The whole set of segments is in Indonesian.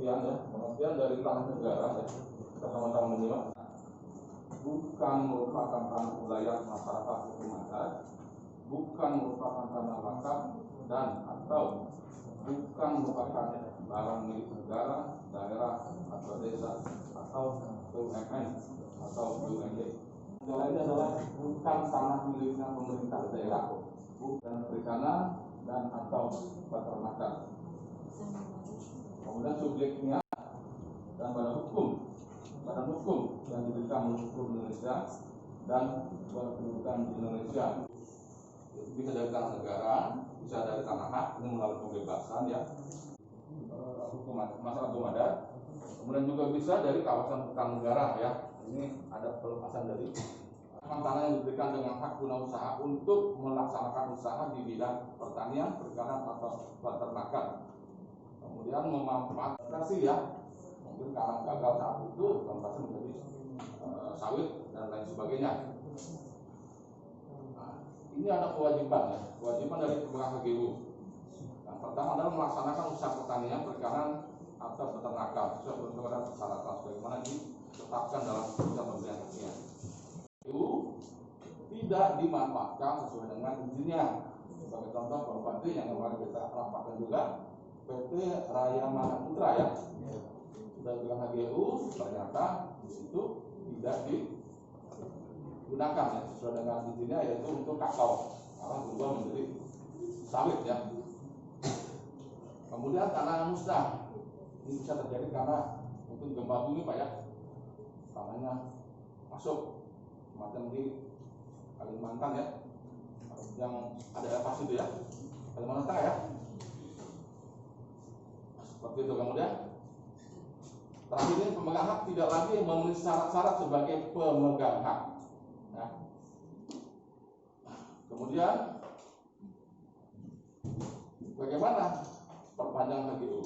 pengertian dari tanah negara ya. Kita sama-sama menyimak. Bukan merupakan tanah wilayah masyarakat hukum adat, bukan merupakan tanah wakaf, dan atau bukan merupakan barang milik negara, daerah, atau desa, atau BUMN atau BUMD. Yang lainnya adalah bukan tanah miliknya pemerintah daerah, bukan perikanan dan atau peternakan. Kemudian subjeknya dan badan hukum yang diberikan hukum Indonesia dan berkedudukan di Indonesia. Bisa dari tanah negara, bisa dari tanah hak, ini melalui pembebasan ya, hukum masyarakat hukum adat. Kemudian juga bisa dari kawasan hutan negara ya. Ini ada pelepasan dari tanah yang diberikan dengan hak guna usaha untuk melaksanakan usaha di bidang pertanian, perikanan atau peternakan. Kemudian memanfaatkan ya, mungkin karena gagal saat itu konversi menjadi sawit dan lain sebagainya. Ini ada kewajiban ya, kewajiban dari pemegang HGU. Yang pertama adalah melaksanakan usaha pertanian, perikanan atau peternakan sesuai dengan persyaratan sebagaimana ditetapkan dalam keputusan pemberian haknya. HGU tidak dimanfaatkan sesuai dengan izinnya. Sebagai contoh pembantu yang kemarin kita rapatkan juga PT Raya Mana Putra ya. Sudah bilang HGU, ternyata di situ tidak digunakan ya, sesuai dengan izinnya, yaitu untuk kakao, karena berubah menjadi sawit ya. Kemudian tanah musnah, ini bisa terjadi karena mungkin gempa bumi Pak ya, tanahnya masuk semacam di Kalimantan ya, yang ada lepas itu ya, Kalimantan Tengah ya, seperti itu. Kemudian terakhir ini pemegang hak tidak lagi memenuhi syarat-syarat sebagai pemegang hak. Nah, kemudian bagaimana perpanjangan HGU?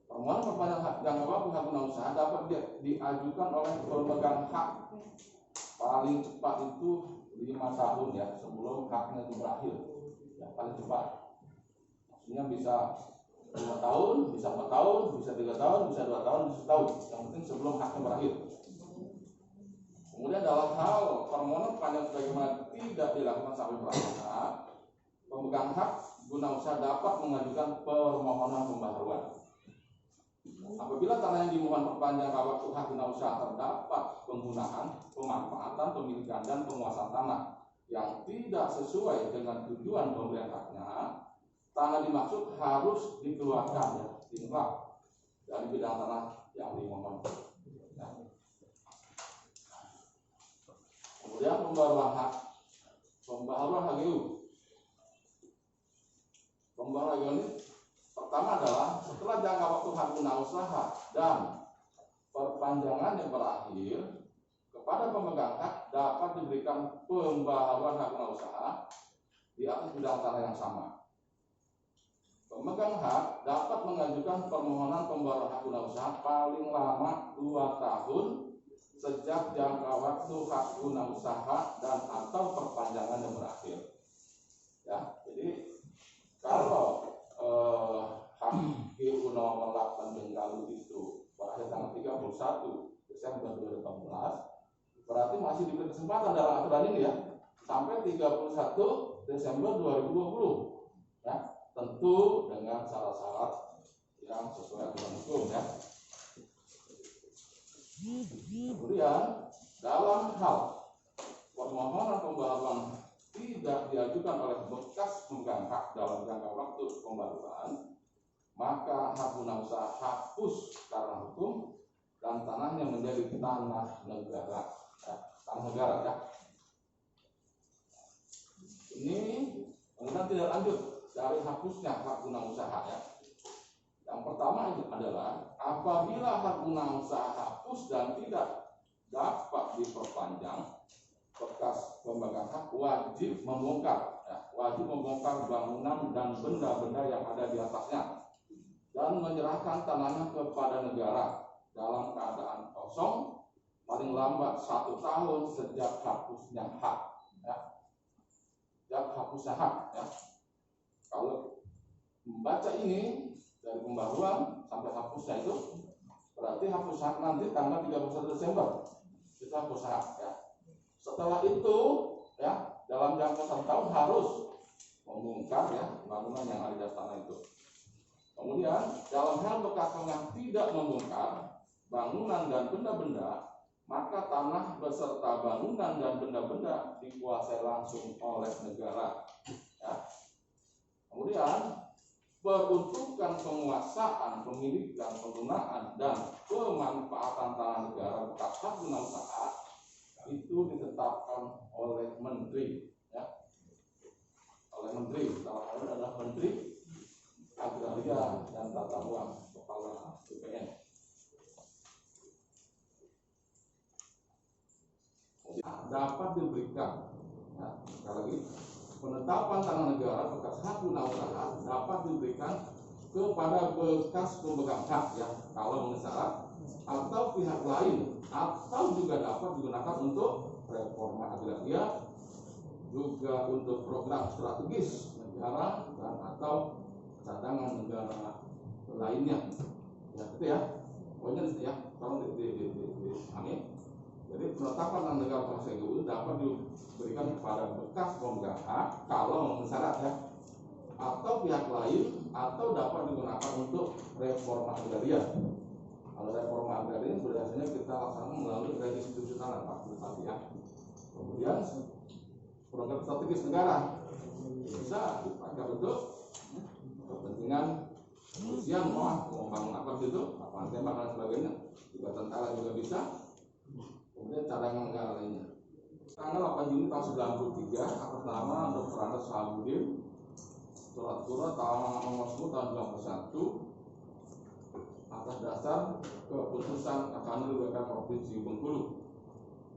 Permohonan perpanjangan hak jangka waktu hak guna usaha dapat diajukan oleh pemegang hak paling cepat itu 5 tahun ya sebelum haknya itu berakhir. Ya, paling cepat. Maksudnya bisa 5 tahun, bisa 4 tahun, bisa 3 tahun, bisa 2 tahun, bisa 1 tahun. Yang penting sebelum haknya berakhir. Kemudian dalam hal permohonan perpanjangan sebagaimana tidak dilakukan sampai berakhir hak, pemegang hak guna usaha dapat mengajukan permohonan pembaharuan. Apabila tanah yang dimohon perpanjangan waktu hak guna usaha terdapat penggunaan, pemanfaatan, pemilikan dan penguasaan tanah yang tidak sesuai dengan tujuan pemberian haknya, tanah dimaksud harus dikeluarkan ya, diinfak dari bidang tanah yang dimohon. Ya. Kemudian pembaharuan HGU. Pembaharuan HGU ini pertama adalah setelah jangka waktu hak guna usaha dan perpanjangan yang berakhir, kepada pemegang hak dapat diberikan pembaharuan hak guna usaha di atas bidang tanah yang sama. Pemegang hak dapat mengajukan permohonan pembaharuan hak guna usaha paling lama 2 tahun sejak jangka waktu hak guna usaha dan atau perpanjangan yang berakhir. Ya, jadi kalau HGU nomor 8 yang lalu itu berakhir tanggal 31 Desember 2014, berarti masih diberi kesempatan dalam aturan ini ya sampai 31 Desember 2020 ya, tentu dengan syarat-syarat yang sesuai aturan hukum ya. Kemudian dalam hal permohonan pembaharuan tidak diajukan oleh bekas pemegang hak dalam jangka waktu pembaharuan, maka hak guna usaha hapus karena hukum dan tanahnya menjadi tanah negara ya, tanah negara ya. Ini kemudian tidak lanjut dari hapusnya hak guna usaha ya. Yang pertama adalah apabila hak guna usaha hapus dan tidak dapat diperpanjang, bekas pemegang hak wajib membongkar bangunan dan benda-benda yang ada di atasnya dan menyerahkan tanahnya kepada negara dalam keadaan kosong paling lambat 1 tahun sejak hapusnya hak ya. Sejak hapusnya hak ya. Kalau membaca ini dari pembaruan sampai hapusnya itu berarti hapus hak nanti tanggal 31 Desember itu hapus hak ya. Setelah itu ya dalam jangka 1 tahun harus membongkar ya bangunan yang ada di atas tanah itu. Kemudian dalam hal bekas yang tidak membongkar bangunan dan benda-benda, maka tanah beserta bangunan dan benda-benda dikuasai langsung oleh negara. Ya. Kemudian peruntukan penguasaan, pemilikan, penggunaan dan pemanfaatan tanah negara bekas hak guna usaha itu ditetapkan oleh menteri, ya. Oleh menteri, dalam hal ini adalah menteri Agraria dan Tata Ruang, kepala BPN. Dapat diberikan, ya, sekali lagi, penetapan tanah negara bekas hak guna usaha dapat diberikan kepada bekas pemegang hak ya kalau memenuhi syarat atau pihak lain, atau juga dapat digunakan untuk reforma agraria, juga untuk program strategis negara dan atau cadangan negara lainnya. Ya itu ya, pokoknya ya, tolong dipahami. Jadi penetapan tanah negara bekas HGU dapat diberikan kepada bekas pemegang hak kalau memenuhi syarat ya, atau pihak lain, atau dapat digunakan untuk reforma agraria. Kalau reforma agraria biasanya kita laksanakan melalui restitusi tanah Pak Bupati ya. Kemudian program strategis negara bisa dipakai untuk kepentingan kepolisian, mau membangun apa gitu, lapangan tembak dan sebagainya, juga tentara juga bisa. Kemudian cadangan negara lainnya. Tanggal 8 Juni tahun 93 atas nama Dr. Andes Sahabudin, surat tahun nomor 10 tahun 91 atas dasar keputusan Kanwil BPN Provinsi Bengkulu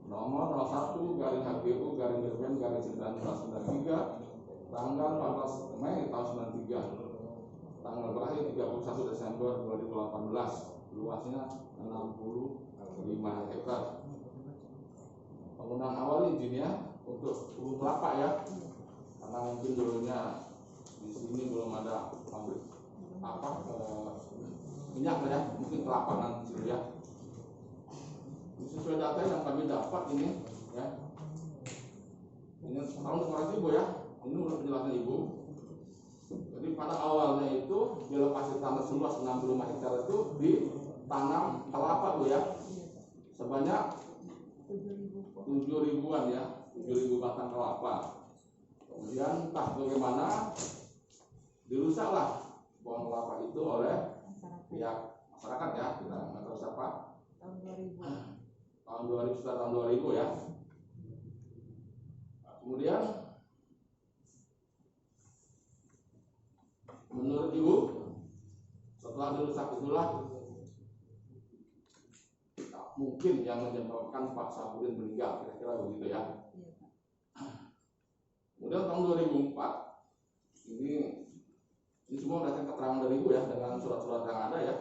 nomor 01/HGU/BPN/1993 tanggal 14 Mei tahun 93, tanggal berakhir 31 Desember 2018, luasnya 65 hektar. Penggunaan awal izinnya untuk kebun kelapa ya, karena mungkin dulunya di sini belum ada pabrik minyak ya, mungkin kelapa nanti ya. Sesuai data yang kami dapat ini ya, ini tolong dekorasi Ibu ya, ini menurut penjelasan Ibu. Jadi pada awalnya itu di lokasi tanah seluas 65 hektar itu ditanam kelapa Bu ya, sebanyak 7.000-an ya, 7.000 batang kelapa. Kemudian entah bagaimana dirusaklah pohon kelapa itu oleh pihak masyarakat ya, kita nggak tahu siapa. Tahun 2000 setelah tahun 2000 ya. Kemudian menurut Ibu setelah dirusak itulah mungkin yang menyebabkan Pak Sahabudin meninggal, kira-kira begitu ya. Kemudian tahun 2004 ini semua berdasarkan keterangan dari Ibu ya, dengan surat-surat yang ada ya.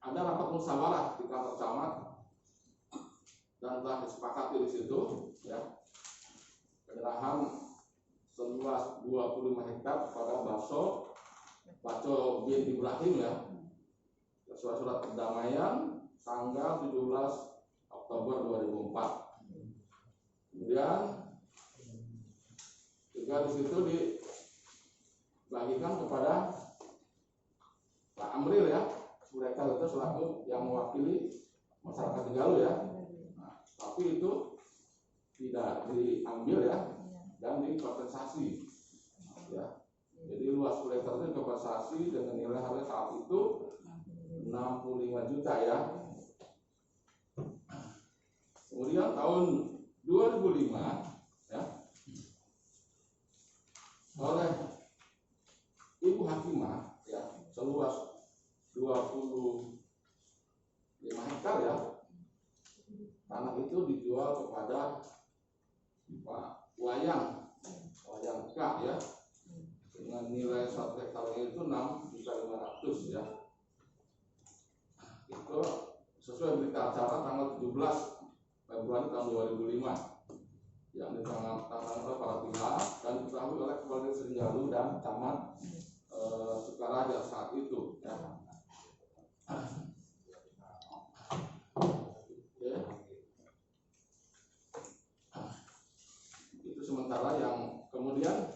Ada rapat musyawarah di kantor camat dan telah disepakati di situ ya, penyerahan seluas 25 hektar kepada Baco bin Ibrahim ya, surat-surat perdamaian tanggal 17 Oktober 2004. Kemudian juga di situ dibagikan kepada Pak Amril ya, mereka itu selaku yang mewakili masyarakat Tegalu ya. Nah, tapi itu tidak diambil ya dan dikompensasi ya. Jadi luas hektar itu dikompensasi dengan nilai harga saat itu 65 juta ya. Kemudian tahun 2005 ya, oleh Ibu Hakimah ya, seluas 25 hektar ya, tanah itu dijual kepada Pak Wayang K ya, dengan nilai 1 hektar itu 6.500.000 ya. Itu sesuai berita acara tanggal 17 Februari tahun 2005 yang ditandatangani oleh para pihak dan diketahui oleh Kepala Desa Seringalu dan Camat raja saat itu. Ya. Itu sementara yang kemudian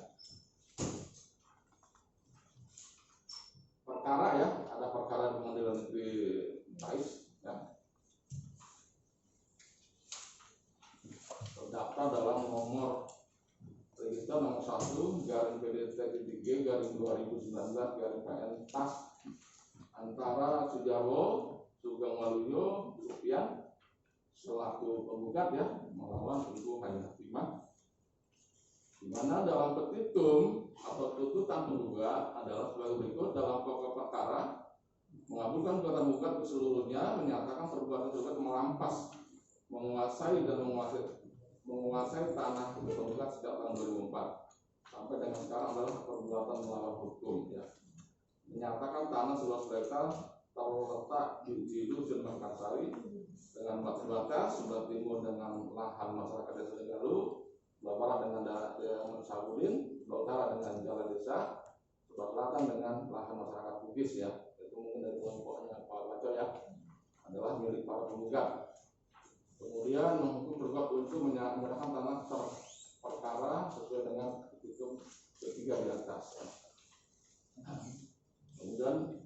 perkara ya, ada perkara di Pengadilan Negeri Tais ya, terdaftar dalam nomor register nomor 1 garing PDT-G garing 2019 PN TAS antara Sujarwo Sugeng Waluyo Supian selaku penggugat ya melawan Ibu Haji Hatimah, di mana dalam petitum atau tuntutan penggugat adalah sebagai berikut. Dalam pokok perkara mengabulkan gugatan penggugat keseluruhnya, menyatakan perbuatan tergugat merampas, menguasai dan menguasai tanah penggugat sejak tahun 2004 sampai dengan sekarang adalah perbuatan melawan hukum ya. Menyatakan tanah seluas hektar terletak di Dusun Mekarsari dengan batas sebelah timur dengan lahan masyarakat desa Tegalu, sebelah barat dengan daerah Sabudin, sebelah utara dengan jalan desa, sebelah selatan dengan lahan masyarakat Bugis ya. Itu mungkin dari kelompoknya Pak Baco ya, adalah milik para penggugat. Kemudian menghukum tergugat untuk menyerahkan tanah perkara sesuai dengan petitum ketiga di atas. Ya. Kemudian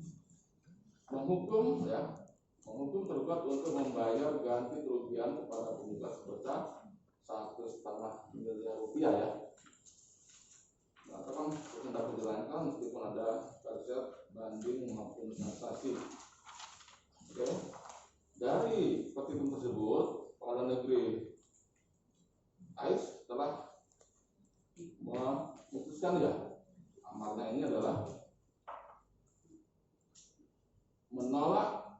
menghukum tergugat untuk membayar ganti kerugian kepada penggugat sebesar 1,5 miliar rupiah ya. Mengatakan hendak dijalankan meskipun ada kaset banding maupun kasasi. Oke. Dari petitum tersebut, Pengadilan Negeri Ais telah memutuskan ya, amarnya ini adalah menolak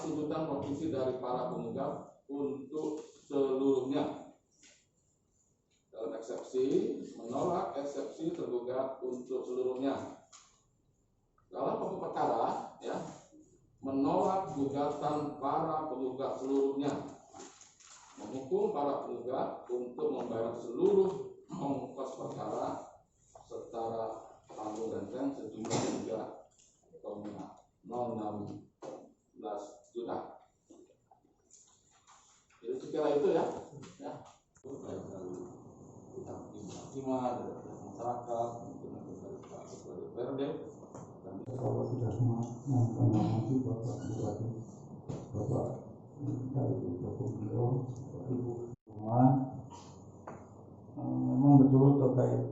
tuntutan provisi dari para penggugat untuk seluruhnya. Dalam eksepsi, menolak eksepsi tergugat untuk seluruhnya. Dalam pokok perkara, ya, menolak gugatan para penggugat seluruhnya. Menghukum para penggugat untuk membayar seluruh ongkos perkara secara tanggung renteng sejumlah 3,016 juta. Jadi sekira itu ya. Baik dari pihak Hatimah, dari masyarakat, mungkin dari DPRD dan kalau sudah mengamati Bapak Bupati, Bapak dari beliau, Ibu Rumah, memang betul terkait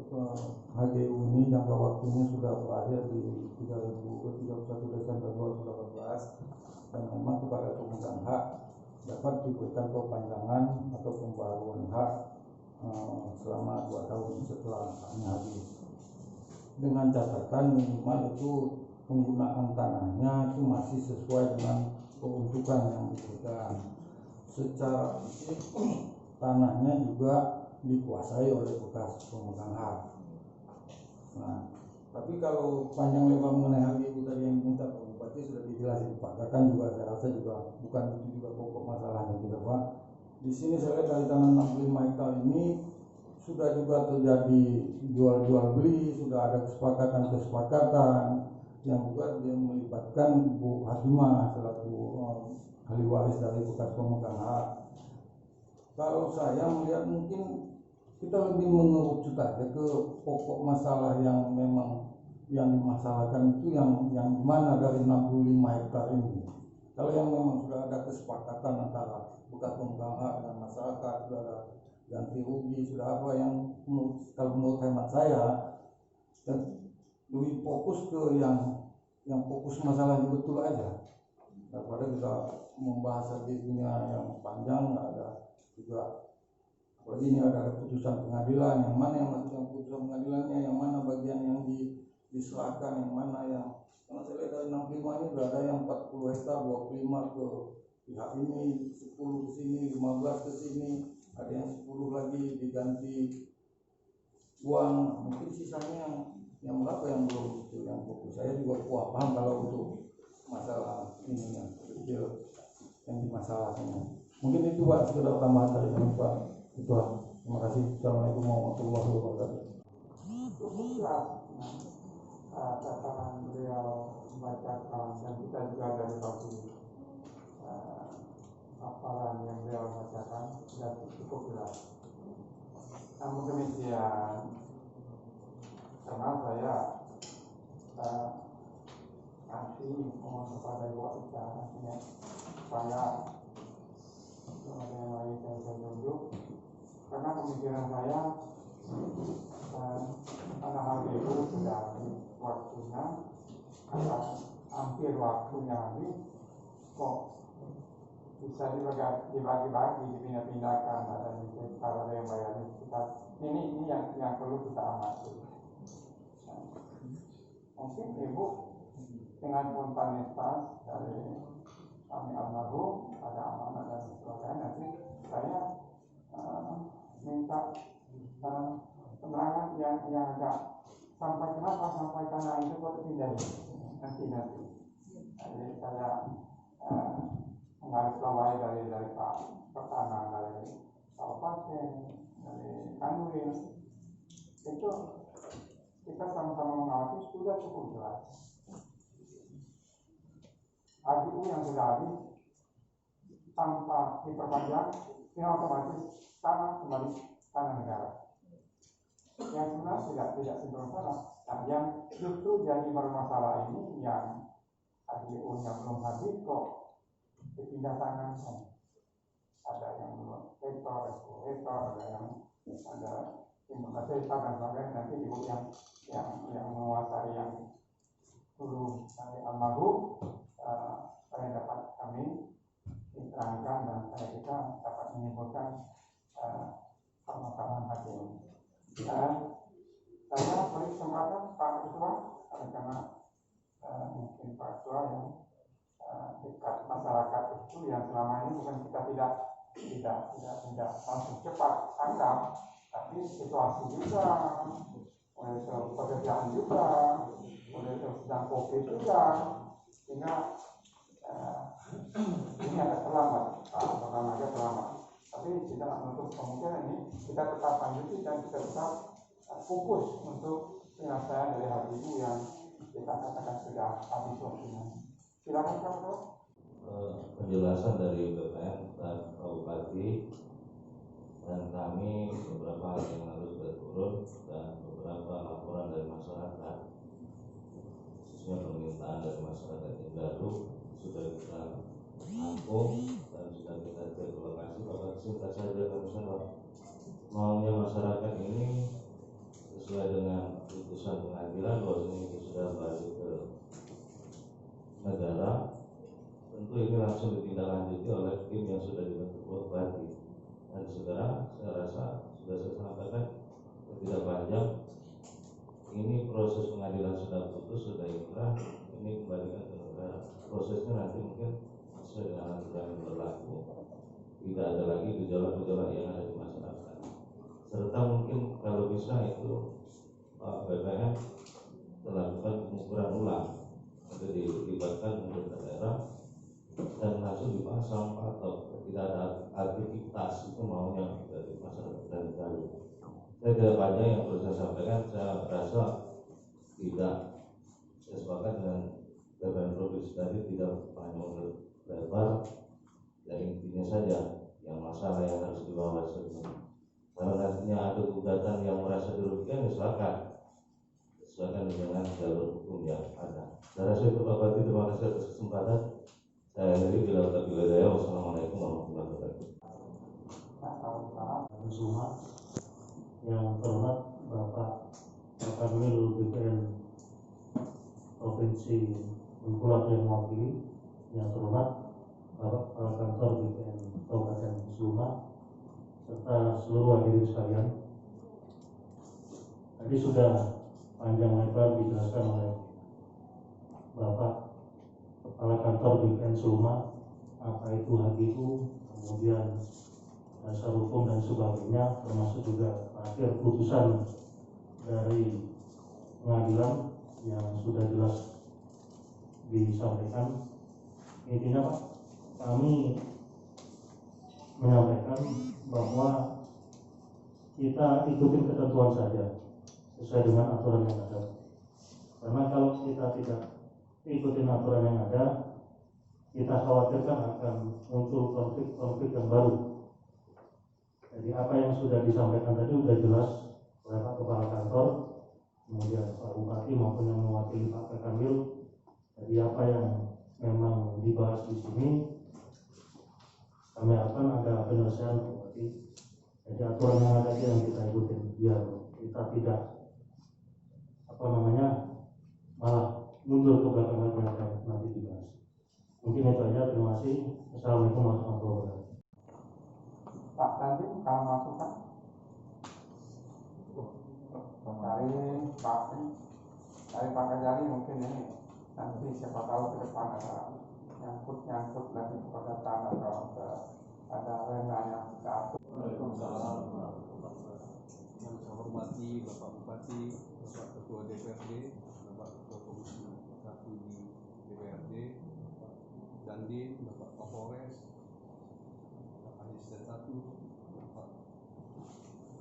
HGU ini jangka waktunya sudah berakhir di 31 Desember 2018 dan memang kepada pemegang hak dapat diberikan perpanjangan atau pembaruan hak selama 2 tahun setelah haknya habis, dengan catatan minimal itu penggunaan tanahnya itu masih sesuai dengan peruntukan yang diberikan. Secara fisik tanahnya juga dikuasai oleh bekas pemegang hak. Nah, tapi kalau panjang lebar mengenai hal itu tadi yang diminta Pak Bupati sudah dijelasin Pak. Bahkan juga saya rasa juga bukan itu juga pokok masalahnya juga Pak. Di sini saya lihat dari tanah 65 hektar ini sudah juga terjadi jual beli, sudah ada kesepakatan yang juga dia melibatkan Bu Hatimah selaku ahli waris dari bekas pemegang hak. Kalau saya melihat mungkin kita lebih mengerucut aja ke pokok masalah yang memang yang dimasalahkan itu yang mana dari 65 hektar ini. Kalau yang memang sudah ada kesepakatan antara bekas pemegang hak dengan masyarakat, sudah ada ganti rugi, sudah apa yang kalau menurut hemat saya lebih fokus ke yang fokus masalahnya betul aja daripada kita membahas lagi dunia yang panjang. Ada juga apalagi ini ada putusan pengadilan, yang mana yang masuk yang putusan pengadilannya, yang mana bagian yang diserahkan, yang mana yang karena saya lihat dari 65 ini sudah ada yang 40 hektar 25 ke pihak ini, 10 ke sini, 15 ke sini, ada yang 10 lagi diganti uang, mungkin sisanya yang berapa yang belum itu yang fokus. Saya juga paham kalau untuk masalah ini yang kecil yang dimasalahkan. Mungkin itu Pak sekedar tambahan dari kami Pak. Itu terima kasih. Assalamualaikum warahmatullahi wabarakatuh. dataran beliau membacakan dan kita juga dari bagi paparan yang beliau bacakan sudah cukup jelas. Namun demikian, karena saya nanti mohon kepada Ibu Atika nantinya supaya ada yang lain yang saya tunjuk, karena pemikiran saya karena hal itu sudah waktunya atau hampir waktunya habis, kok bisa dibagi-bagi, dipindah-pindahkan, ada yang bayar kita. Ini yang perlu kita amati. Mungkin Ibu dengan spontanitas dari kami almarhum ada amanah dan sebagainya, nanti saya minta penerangan yang agak sampai kenapa sampai tanah itu kok pindah nanti. Jadi saya menggarisbawahi dari Pak Pertana, dari Pak Pasien, dari Kanwil, itu kita sama-sama mengawasi sudah cukup jelas. AGU yang sudah habis tanpa diperpanjang, ini otomatis tanah kembali tanah negara. Yang sebenarnya tidak sederhana. Nah, yang justru jadi bermasalah ini yang AGU-nya belum habis kok dipindah tangan. Ada yang hektar, ada yang ada implementasi dan sebagainya. Nanti Ibu yang menguasai yang dulu dari almarhum, saya dapat kami diterangkan dan kita dapat menyimpulkan permasalahan hakim. Saya beri kesempatan Pak Ketua, karena mungkin Pak Ketua yang dekat masyarakat itu yang selama ini bukan kita tidak langsung cepat tanggap, tapi situasi juga, oleh pekerjaan juga, oleh sedang COVID juga, sehingga ini agak terlambat, agak terlambat. Tapi tidak menutup kemungkinan ini kita tetap lanjuti dan kita tetap fokus untuk penyelesaian dari hal itu yang kita katakan sudah habis waktunya. Silakan Pak Ketua. Penjelasan dari BPN dan Pak Bupati dan kami beberapa hal yang harus turun dan beberapa laporan dari masyarakat, khususnya permintaan dari masyarakat yang baru sudah kita tampung dan sudah kita cek ke lokasi. Bapak singkat saja Pak, maunya masyarakat ini sesuai dengan putusan pengadilan bahwa ini sudah balik ke negara. Tentu ini langsung ditindaklanjuti oleh tim yang sudah dibentuk Bupati. Dan segera saya rasa sudah saya sampaikan tidak panjang. Ini proses pengadilan sudah putus, sudah inkrah, ini kembalikan ke negara. Prosesnya nanti mungkin sesuai dengan aturan yang berlaku. Tidak ada lagi gejolak-gejolak yang ada di masyarakat. Serta mungkin kalau bisa itu Pak BPN melakukan pengukuran ulang, itu dilibatkan pemerintah daerah dan langsung dipasang patok. Tidak ada aktivitas, itu maunya dari masyarakat dan dari. Saya tidak panjang yang perlu saya sampaikan. Saya rasa tidak sepakat dengan BPN Provinsi tadi, tidak panjang lebar. Ya intinya saja yang masalah yang harus dibawa sebelum. Kalau nantinya ada gugatan yang merasa dirugikan, silakan dengan jalur hukum yang ada. Saya rasa itu Pak Bupati, terima kasih atas kesempatan. Saya akhiri bila tak bila. Wassalamualaikum warahmatullahi wabarakatuh. Semua yang terhormat Bapak Kanwil BPN Provinsi Bengkulu yang mewakili, yang terhormat Bapak Kepala Kantor BPN Kabupaten Suma, serta seluruh hadirin sekalian. Tadi sudah panjang lebar dijelaskan oleh Bapak Kepala Kantor BPN Suma apa itu HGU, kemudian dasar hukum dan sebagainya, termasuk juga akhir putusan dari pengadilan yang sudah jelas disampaikan. Intinya Pak, kami menyampaikan bahwa kita ikutin ketentuan saja sesuai dengan aturan yang ada. Karena kalau kita tidak ikutin aturan yang ada, kita khawatirkan akan muncul konflik-konflik yang baru. Jadi apa yang sudah disampaikan tadi sudah jelas oleh Pak Kepala Kantor, kemudian Pak Bupati maupun yang mewakili Pak Kamil. Jadi apa yang memang dibahas di sini, kami akan ada penyelesaian Bupati. Jadi aturan yang ada yang kita ikutin biar kita tidak malah mundur ke belakang yang nanti dibahas. Mungkin itu aja, terima kasih. Assalamualaikum warahmatullahi wabarakatuh. Pak nanti kalau masukan dari Pak Kajari mungkin ini nanti siapa tahu ke depan ada nyangkut nanti kepada tanah kalau ada rena yang jatuh. Waalaikumsalam. Yang saya hormati Bapak Bupati, Bapak Ketua DPRD, Bapak Ketua Komisi 1 di DPRD, Bapak Dandim, Bapak Kapolres, Bapak Asisten 1, Bapak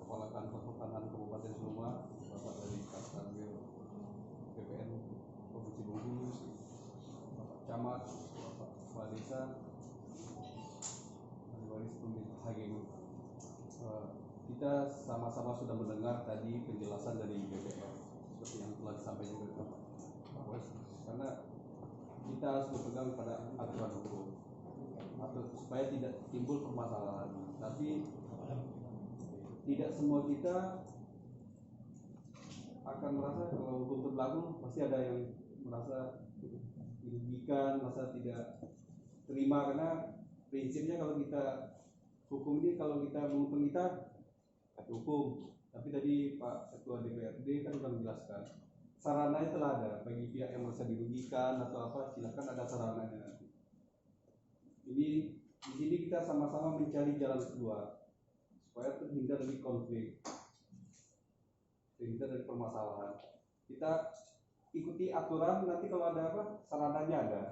Kepala Kantor Pertahanan Kabupaten Sleman, Bapak dari Kastamil BPN Provinsi Bengkulu, Bapak Camat, Bapak Kepala Desa, Waris Pemilik HGU. Kita sama-sama sudah mendengar tadi penjelasan dari BPR seperti yang telah disampaikan oleh Pak Wes, karena kita harus berpegang pada aturan hukum atau supaya tidak timbul permasalahan. Tapi tidak semua kita akan merasa kalau hukum itu berlaku pasti ada yang merasa dirugikan, merasa tidak terima, karena prinsipnya kalau kita hukum ini, kalau kita menghukum kita hukum. Tapi tadi Pak Ketua DPRD kan sudah menjelaskan sarananya telah ada bagi pihak yang merasa dirugikan atau apa, silakan ada sarananya nanti. Ini di sini kita sama-sama mencari jalan keluar supaya terhindar dari konflik, terhindar dari permasalahan. Kita ikuti aturan, nanti kalau ada apa sarananya ada.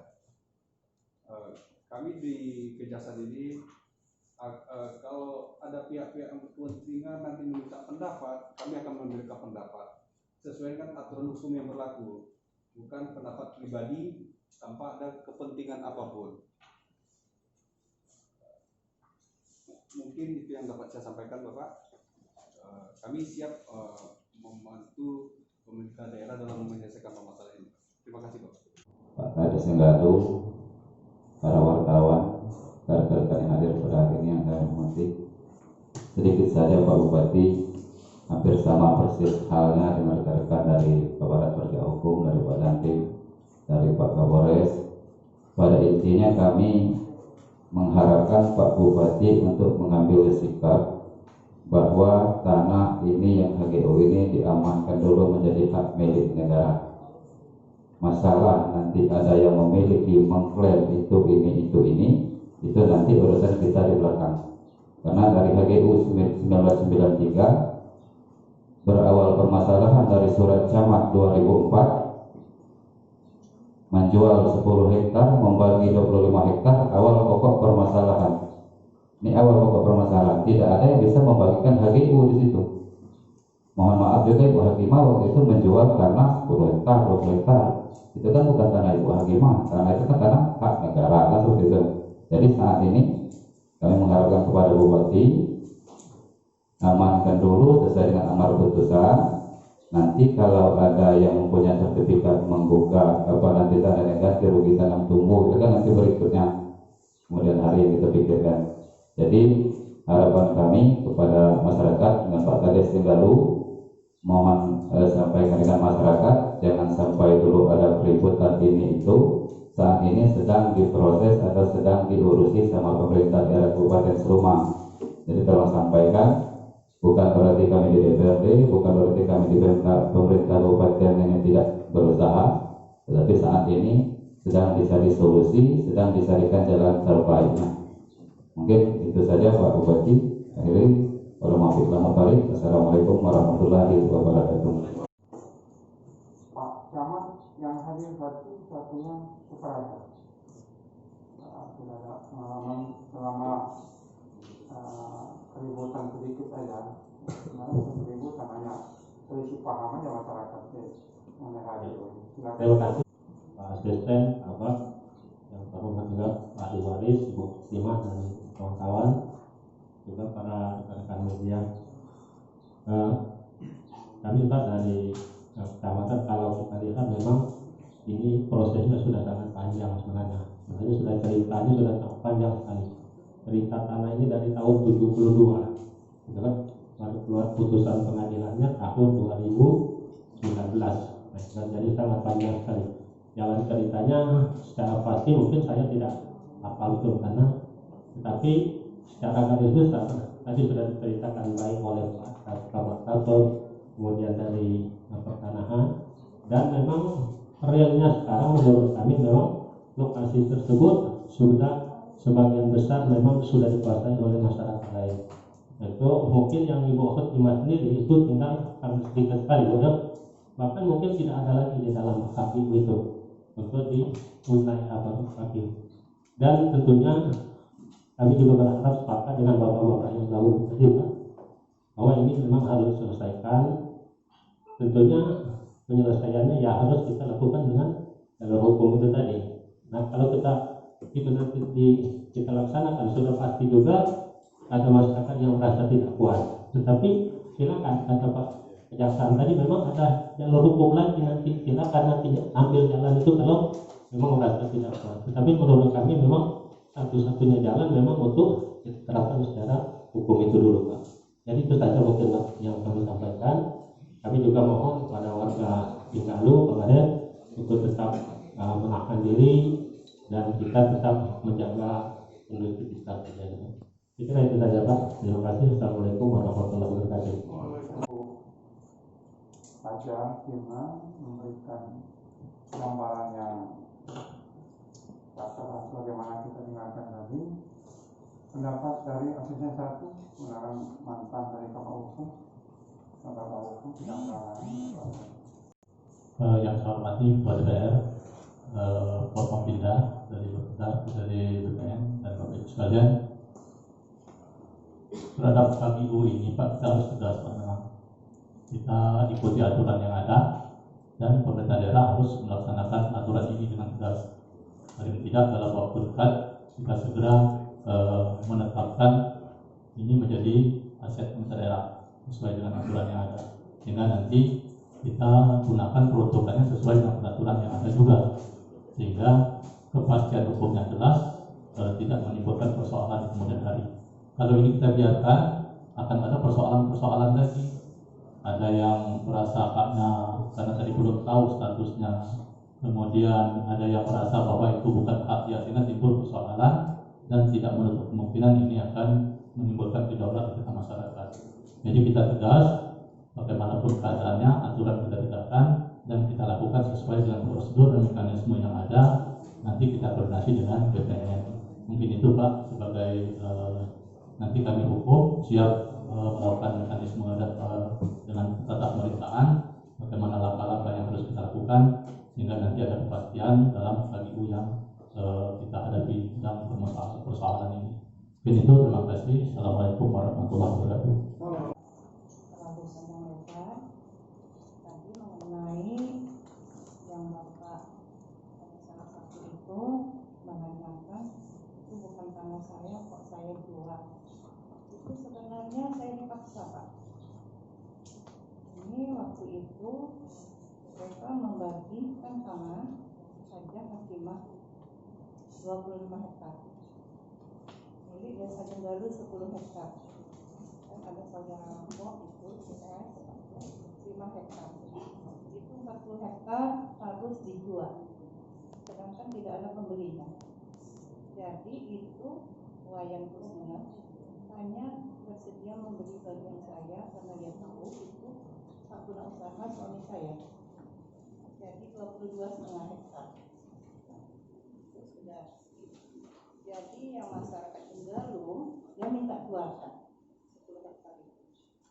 Kami di Kejaksaan ini kalau ada pihak-pihak yang berkepentingan nanti meminta pendapat, kami akan memberikan pendapat sesuai dengan aturan hukum yang berlaku, bukan pendapat pribadi tanpa ada kepentingan apapun. Mungkin itu yang dapat saya sampaikan, Bapak. Kami siap membantu pemerintah daerah dalam menyelesaikan permasalahan ini. Terima kasih, Bapak. Pak Kades Senggadu, para wartawan, rekan-rekan yang hadir pada hari ini yang saya hormati. Sedikit saja Pak Bupati, hampir sama persis halnya dengan rekan-rekan dari Bapak Penegak Hukum, dari Pak Dandim, dari Pak Kapolres. Pada intinya kami mengharapkan Pak Bupati untuk mengambil sikap bahwa tanah ini yang HGU ini diamankan dulu menjadi hak milik negara. Masalah nanti ada yang memiliki mengklaim itu itu nanti urusan kita di belakang. Karena dari HGU 1993 berawal permasalahan dari surat camat 2004 menjual 10 hektar membagi 25 hektar, awal pokok permasalahan. Ini awal pokok permasalahan, tidak ada yang bisa membagikan HGU di situ. Mohon maaf juga Ibu Hakimah waktu itu menjual tanah 10 hektar, 20 hektar. Itu kan bukan tanah Ibu Hakimah, tanah itu kan tanah hak negara, kan seperti itu. Jadi saat ini kami mengharapkan kepada Bupati amankan dulu sesuai dengan amar putusan. Nanti kalau ada yang mempunyai sertifikat membuka nanti tanah negasi rugi tanam tumbuh, itu kan nanti berikutnya kemudian hari yang kita pikirkan. Jadi harapan kami kepada masyarakat dengan Pak Kades Senggadu, mohon sampaikan dengan masyarakat jangan sampai dulu ada keributan ini itu. Saat ini sedang diproses atau sedang diurusi sama pemerintah daerah Kabupaten Sleman. Jadi tolong sampaikan, bukan berarti kami di DPRD, bukan berarti kami di pemerintah kabupaten ini tidak berusaha, tetapi saat ini sedang dicari solusi, sedang dicarikan jalan terbaiknya. Mungkin itu saja Pak Bupati. Akhirnya, Assalamualaikum warahmatullahi wabarakatuh. Pak Camat yang hadir satunya supaya tidak ada pengalaman selama keributan sedikit aja. Keributan hanya selisih paham aja masyarakat mengenai hal itu. Terima kasih Pak Asisten, Abah, yang terhormat juga Pak Ahli Waris, Ibu Sima dan kawan-kawan, juga para rekan-rekan media. Kami Pak dari kecamatan, kalau kita lihat memang ini prosesnya sudah sangat panjang sebenarnya. Sebenarnya sudah ceritanya sudah sangat panjang sekali. Cerita tanah ini dari tahun 72, gitu kan? Baru keluar putusan pengadilannya tahun 2019. Dan jadi sangat panjang sekali. Jalan ceritanya secara pasti mungkin saya tidak hafal betul karena, tetapi secara garis besar tadi sudah diceritakan baik oleh Pak Kapolres, kemudian dari pertanahan, dan memang realnya sekarang menurut kami memang lokasi tersebut sudah sebagian besar memang sudah dikuasai oleh masyarakat lain. Itu mungkin yang Ibu Khotimah sendiri itu tinggal sedikit sekali, bahkan mungkin tidak ada lagi di dalam KPU itu untuk di wilayah KPU. Dan tentunya kami juga berharap sepakat dengan bapak-bapak yang lalu tadi bahwa ini memang harus diselesaikan. Tentunya penyelesaiannya ya harus kita lakukan dengan jalur hukum itu tadi. Nah, kalau itu nanti kita laksanakan, sudah pasti juga ada masyarakat yang merasa tidak kuat. Tetapi silakan, kata Pak Kejaksaan tadi, memang ada jalur hukum lagi nanti, silakan nanti ambil jalan itu kalau memang merasa tidak kuat. Tetapi menurut kami memang satu-satunya jalan memang untuk diterapkan secara hukum itu dulu, Pak. Jadi itu saja mungkin yang kami sampaikan. Kami juga mohon kepada warga Bengkalu, kepada untuk tetap menahan diri dan kita tetap menjaga kondusivitas kita. Saya kira itu saja, Pak. Terima kasih. Assalamualaikum warahmatullahi wabarakatuh. Saja kita memberikan gambaran yang rasa bagaimana kita dengarkan tadi pendapat dari asisten 1 melarang mantan dari Bapak Hukum tidak salah. Yang saya hormati Ketua DPR, Forkopimda dari BPN dan Bapak Ibu sekalian, terhadap KPU ini Pak, kita harus tegas Pak. Kita ikuti aturan yang ada dan pemerintah daerah harus melaksanakan aturan ini dengan tegas. Paling tidak dalam waktu dekat kita segera menetapkan ini menjadi aset pemerintah daerah sesuai dengan aturan yang ada, sehingga nanti kita gunakan peruntukannya sesuai dengan peraturan yang ada juga, sehingga kepastian hukumnya jelas, tidak menimbulkan persoalan di kemudian hari. Kalau ini kita biarkan, akan ada persoalan-persoalan lagi. Ada yang merasa haknya karena tadi belum tahu statusnya, kemudian ada yang merasa bahwa itu bukan hak dia, sehingga timbul persoalan dan tidak menutup kemungkinan ini akan menimbulkan kedaulatan di tengah masyarakat. Jadi kita tegas, bagaimanapun keadaannya, aturan kita tegakkan dan kita lakukan sesuai dengan prosedur dan mekanisme yang ada. Nanti kita koordinasi dengan BPN. Mungkin itu Pak, sebagai nanti kami hukum siap melakukan mekanisme dan dengan tata pemerintahan, bagaimana langkah-langkah yang harus kita lakukan sehingga nanti ada kepastian dalam KPU yang kita hadapi dalam persoalan ini. Mungkin itu, terima kasih. Assalamualaikum warahmatullahi wabarakatuh. Tadi mengenai yang Bapak salah satu itu menanyakan itu bukan tanah saya, kok saya jual. Itu sebenarnya saya dipaksa, Pak. Ini waktu itu mereka membagikan tanah saja Hakimah 25 hektar. Jadi Desa Jenggalu 10 hektar. Dan ada saudara Mbok itu CS 5 hektar. Itu 40 hektar harus dijual. Sedangkan tidak ada pembelinya. Jadi itu Wayan Kusna hanya bersedia memberi bagian saya karena dia tahu itu hak guna usaha suami saya. Jadi 22,5 hektar. Itu sudah. Jadi yang masyarakat Jenggalu dia minta jualkan 10 hektar itu.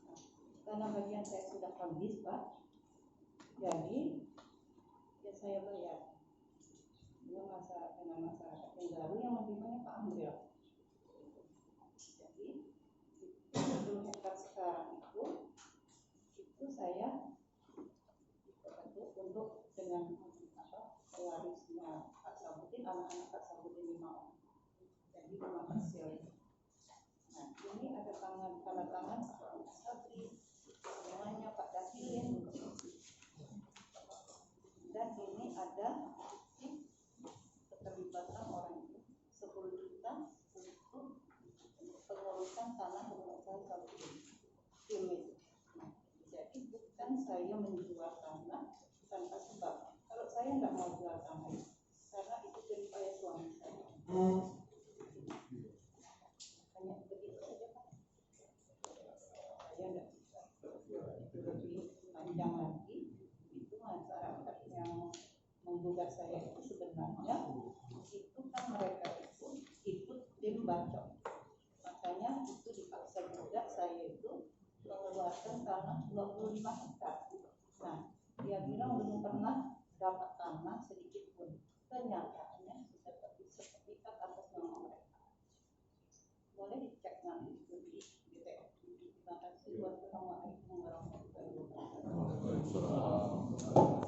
Nah, karena bagian saya sudah habis Pak, jadi ya saya bayar. Dengan masyarakat Jenggalu yang menerimanya Pak Amril. Jadi 10 hektar sekarang itu saya untuk dengan anak-anak Pak Sabudin mau. Jadi terima kasih. Nah, ini ada tanda tangan Pak Sabri, semuanya Pak Dahin. Dan ini ada keterlibatan orang itu 10 juta untuk pengurusan tanah rumah saya Sabudin. Ini. Jadi bukan saya menjual tanah tanpa sebab. Kalau saya nggak mau jual tanah, karena itu dari ayah suami saya. Hanya begitu saja Pak. Saya nggak bisa. Itu lebih panjang lagi. Itu masyarakat yang menggugat saya itu sebenarnya itu kan mereka itu ikut tim bacok. Makanya itu dipaksa juga saya itu mengeluarkan tanah 25 hektar. Nah, dia bilang belum pernah dapat tanah sedikit pun. Kenyataannya sertifikat atas nama mereka. Boleh dicek nanti di BPS. Terima kasih. Wassalamualaikum warahmatullahi wabarakatuh.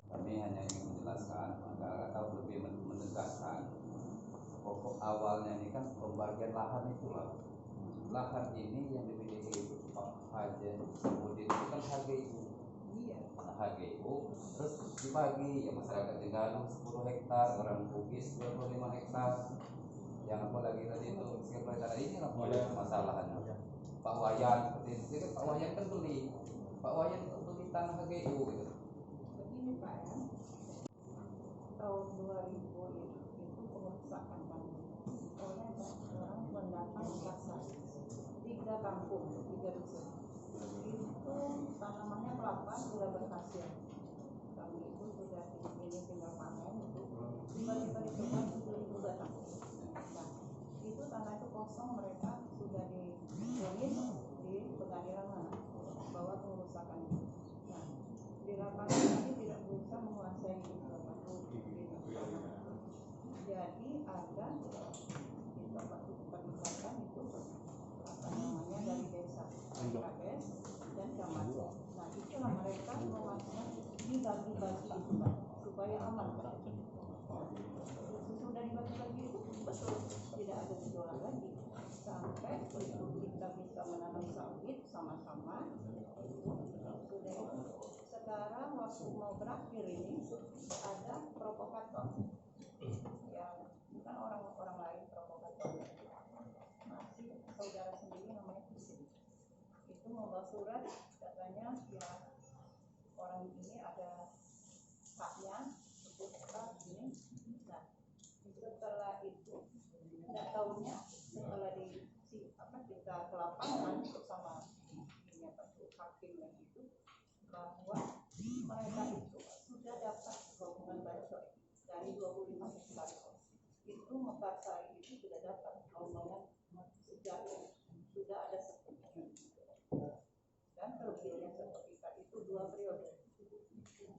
Kami hanya ingin menjelaskan atau lebih menegaskan pokok awalnya ini kan pembagian lahan itu lah. Lahan ini yang dimiliki Pak Haji Sabudin itu kan HGU. HGU terus dibagi ya masyarakat Tegaluh 10 hektar, orang Bugis 25 hektar. Yang apa lagi tadi itu sekitar ini lah masalahnya. Pak Wayan seperti itu, Pak Wayan kan beli tanah HGU gitu. Begini Pak ya, tahun 2000 itu pengerusakan kami. Oleh orang pendatang kasar 3 kampung, 3 dusun. Itu tanamannya kelapa sudah berhasil. Kami itu sudah ini tinggal panen itu. Tiba-tiba dicoba 10.000 batang. Nah, itu tanah itu kosong, mereka sudah ditulis di pengadilan mana bahwa pengerusakan itu. Nah, di lapangan ini tidak bisa menguasai suatu tanah. Jadi ada di tempat terlibatkan itu apa namanya dari desa KS dan camat. Nah, itulah mereka memaksa dibagi-bagi itu Pak, supaya aman. Sudah dibagi-bagi itu betul tidak ada jualan lagi sampai itu kita bisa menanam sawit sama-sama. Sudah sekarang waktu mau berakhir ini ada provokator yang bukan orang lain provokator, masih saudara sendiri namanya Kusin. Itu membawa surat katanya ya orang ini ada haknya sebutkan ini. Nah, setelah itu nggak tahunya setelah kita ke lapangan bersama ini hakim yang itu bahwa mereka itu sudah dapat gabungan bacok dari 25 hektar. Itu Mekarsari itu sudah dapat rombongan sejak sudah ada sertifikat. Dan terbitnya sertifikat itu 2 periode,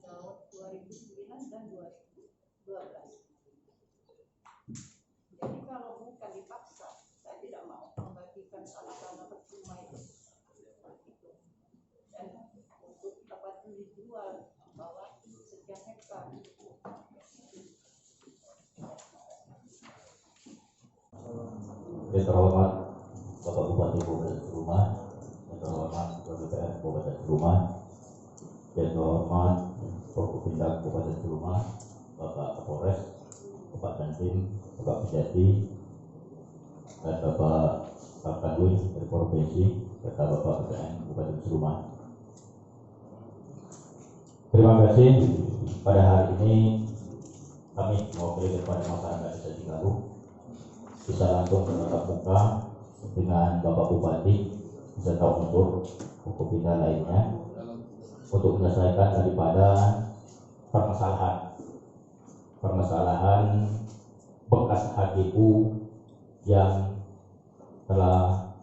tahun 2009 dan 2012. Jadi kalau bukan dipaksa, saya tidak mau membagikan tanah-tanah percuma itu. Dan untuk dapat dijual bahwa sekian hektar. Yang terhormat Bapak Bupati Kabupaten Seruma, yang terhormat Ketua DPR Kabupaten Seruma, yang terhormat Forkopimda Kabupaten Seruma, Bapak Kapolres, Bapak Dandim, Bapak Kejati, dan Bapak Kapkanwil dari Provinsi, serta Bapak PPN Kabupaten Seruma. Terima kasih. Pada hari ini kami mewakili kepada masyarakat Desa Tegaluh bisa langsung bertatap muka dengan Bapak Bupati beserta unsur Forkopimda lainnya untuk menyelesaikan daripada permasalahan bekas HGU yang telah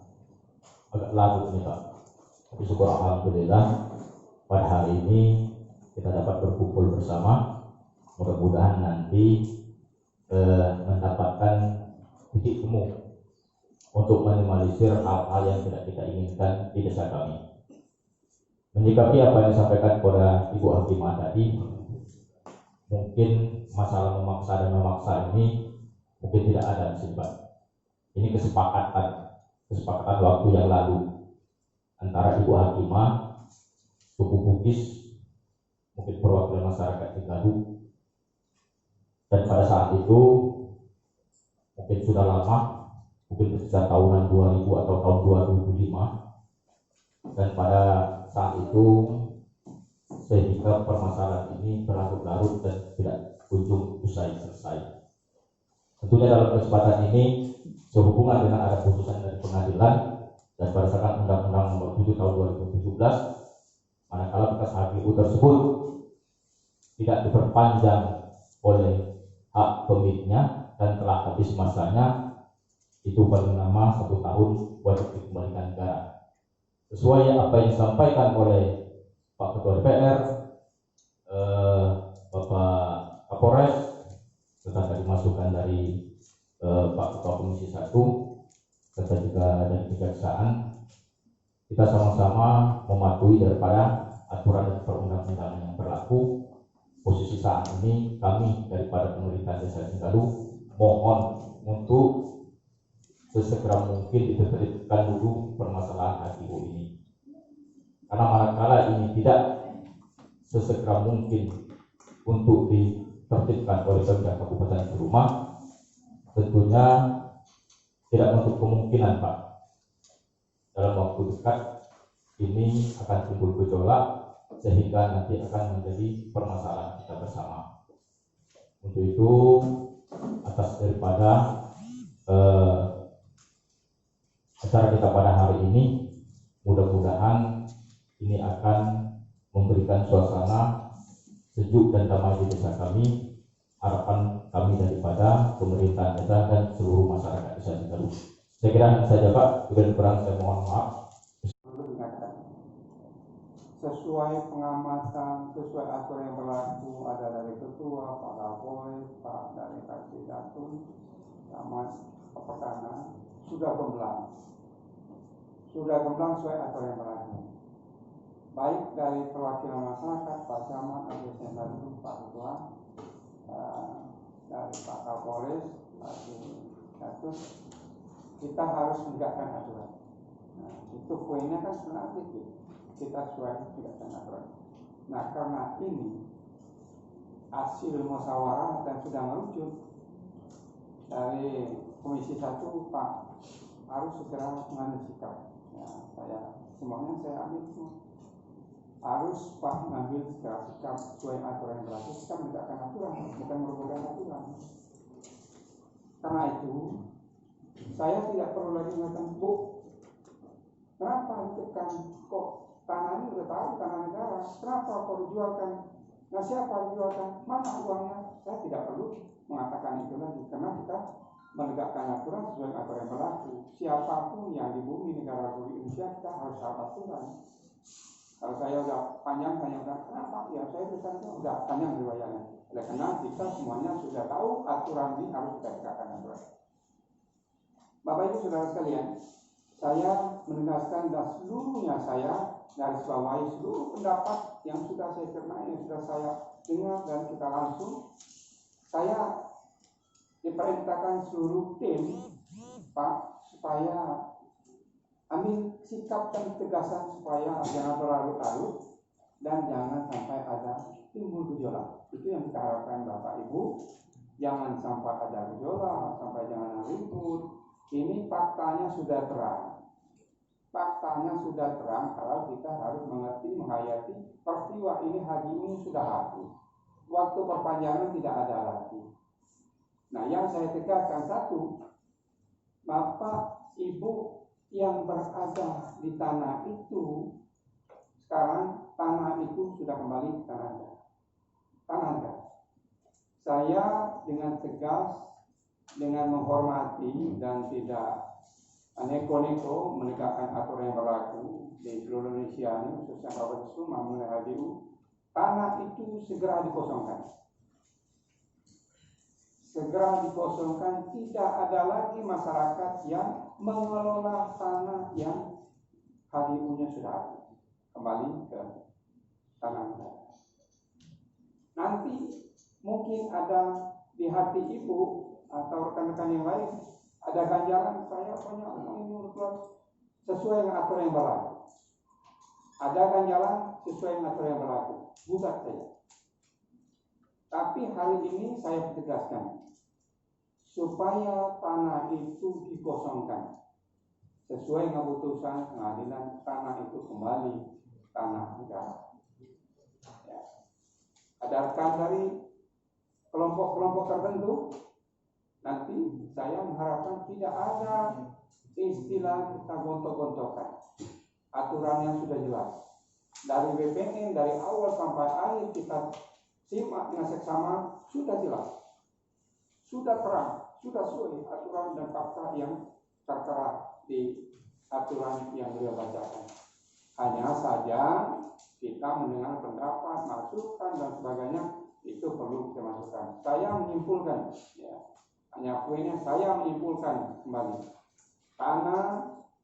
agak larut ini Pak. Tapi syukur alhamdulillah pada hari ini kita dapat berkumpul bersama. Mudah-mudahan nanti mendapatkan titik temu untuk minimalisir hal-hal yang tidak kita inginkan di desa kami. Menyikapi apa yang disampaikan kepada Ibu Hakimah tadi, mungkin masalah memaksa dan memaksa ini mungkin tidak ada di sini Pak. Ini kesepakatan waktu yang lalu antara Ibu Hakimah, suku Bugis, mungkin perwakilan masyarakat di Galuh, dan pada saat itu mungkin sudah lama, mungkin sejak tahunan 2000 atau tahun 2005, dan pada saat itu sehingga permasalahan ini berlarut-larut dan tidak kunjung usai selesai. Tentunya dalam kesempatan ini sehubungan dengan ada putusan dari pengadilan dan berdasarkan Undang-Undang Nomor 7 Tahun 2017, manakala bekas HGU tersebut tidak diperpanjang oleh hak pemiliknya dan telah habis masanya, itu paling lama 1 tahun wajib dikembalikan negara. Sesuai apa yang disampaikan oleh Pak Ketua DPR, Bapak Kapolres, serta masukan dari Pak Ketua Komisi 1, serta juga dari Kejaksaan, kita sama-sama mematuhi daripada aturan dan perundang-undangan yang berlaku. Posisi saat ini kami daripada pemerintah Desa Galuh mohon untuk sesegera mungkin ditertibkan dulu permasalahan HGU ini, karena manakala ini tidak sesegera mungkin untuk ditertibkan oleh Pemda Kabupaten Seruma, tentunya tidak untuk kemungkinan Pak dalam waktu dekat ini akan timbul gejolak sehingga nanti akan menjadi permasalahan kita bersama. Untuk itu atas daripada acara kita pada hari ini, mudah-mudahan ini akan memberikan suasana sejuk dan damai di desa kami. Harapan kami daripada pemerintahan desa dan seluruh masyarakat desa Galuh. Saya kira itu saja Pak, lebih kurang saya mohon maaf. Sesuai pengamatan, sesuai aturan yang berlaku, ada dari ketua, Pak Kapolres, Pak dari Kasih Datun, sama Pertana, sudah gemblang sesuai aturan yang berlaku. Baik dari perwakilan masyarakat, Pak Camat, Agustin Datun, Pak Ketua, dari Pak Kapolres, Pak Datun, kita harus menegakkan aturan. Nah, itu poinnya kan sebenarnya kita sesuai menegakkan aturan. Nah, karena ini hasil musyawarah dan sudah merujuk dari Komisi 1, Pak harus segera mengambil sikap. Ya, semuanya saya ambil semua. Harus Pak mengambil segera sikap sesuai aturan yang berlaku. Kita menegakkan aturan, bukan merupakan aturan. Karena itu saya tidak perlu lagi mengatakan, Bu, kenapa ditekan kok tanah ini udah tahu tanah negara, kenapa kok dijualkan? Nah, siapa dijualkan? Mana uangnya? Saya tidak perlu mengatakan itu lagi, karena kita menegakkan aturan sesuai aturan yang berlaku. Siapapun yang di bumi negara Republik Indonesia, kita harus taat aturan. Kalau saya udah panjang, kenapa? Ya saya udah panjang riwayatnya. Oleh karena kita semuanya sudah tahu aturan ini harus kita tegakkan aturan. Bapak Ibu Saudara sekalian, saya menegaskan dan seluruhnya saya garis bawahi seluruh pendapat yang sudah saya cerna, yang sudah saya dengar dan kita langsung. Saya diperintahkan seluruh tim Pak supaya ambil sikap dan tegasan supaya jangan berlarut-larut dan jangan sampai ada timbul gejolak. Itu yang kita harapkan Bapak Ibu. Jangan sampai ada gejolak, sampai jangan ribut. Ini faktanya sudah terang. Faktanya sudah terang kalau kita harus mengerti, menghayati peristiwa ini HGU sudah habis. Waktu perpanjangan tidak ada lagi. Nah, yang saya tegaskan satu, Bapak Ibu yang berada di tanah itu, sekarang tanah itu sudah kembali ke tanah Anda. Saya dengan tegas, dengan menghormati dan tidak neko-neko menegakkan aturan yang berlaku di seluruh Indonesia ini, khususnya Kabupaten Seruma mengenai HGU, tanah itu segera dikosongkan. Segera dikosongkan, tidak ada lagi masyarakat yang mengelola tanah yang HGU-nya sudah habis. Kembali ke tanah negara. Nanti mungkin ada di hati Ibu atau rekan-rekan yang lain ada ganjaran, saya punya uang sesuai dengan aturan yang berlaku. Ada ganjaran sesuai dengan aturan yang berlaku, gugat saja. Tapi hari ini saya tegaskan supaya tanah itu dikosongkan sesuai dengan putusan pengadilan, tanah itu kembali tanah negara. Ya. Ada rekan dari kelompok-kelompok tertentu, nanti saya mengharapkan tidak ada istilah kita gontok-gontokan. Aturannya sudah jelas. Dari BPN, dari awal sampai akhir kita simak dengan seksama, sudah jelas. Sudah terang, sudah sesuai aturan dan fakta yang tertera di aturan yang beliau bacakan. Hanya saja kita mendengar pendapat, masukan dan sebagainya, itu perlu kita masukkan. Saya menyimpulkan, ya, hanya poinnya saya menyimpulkan kembali, karena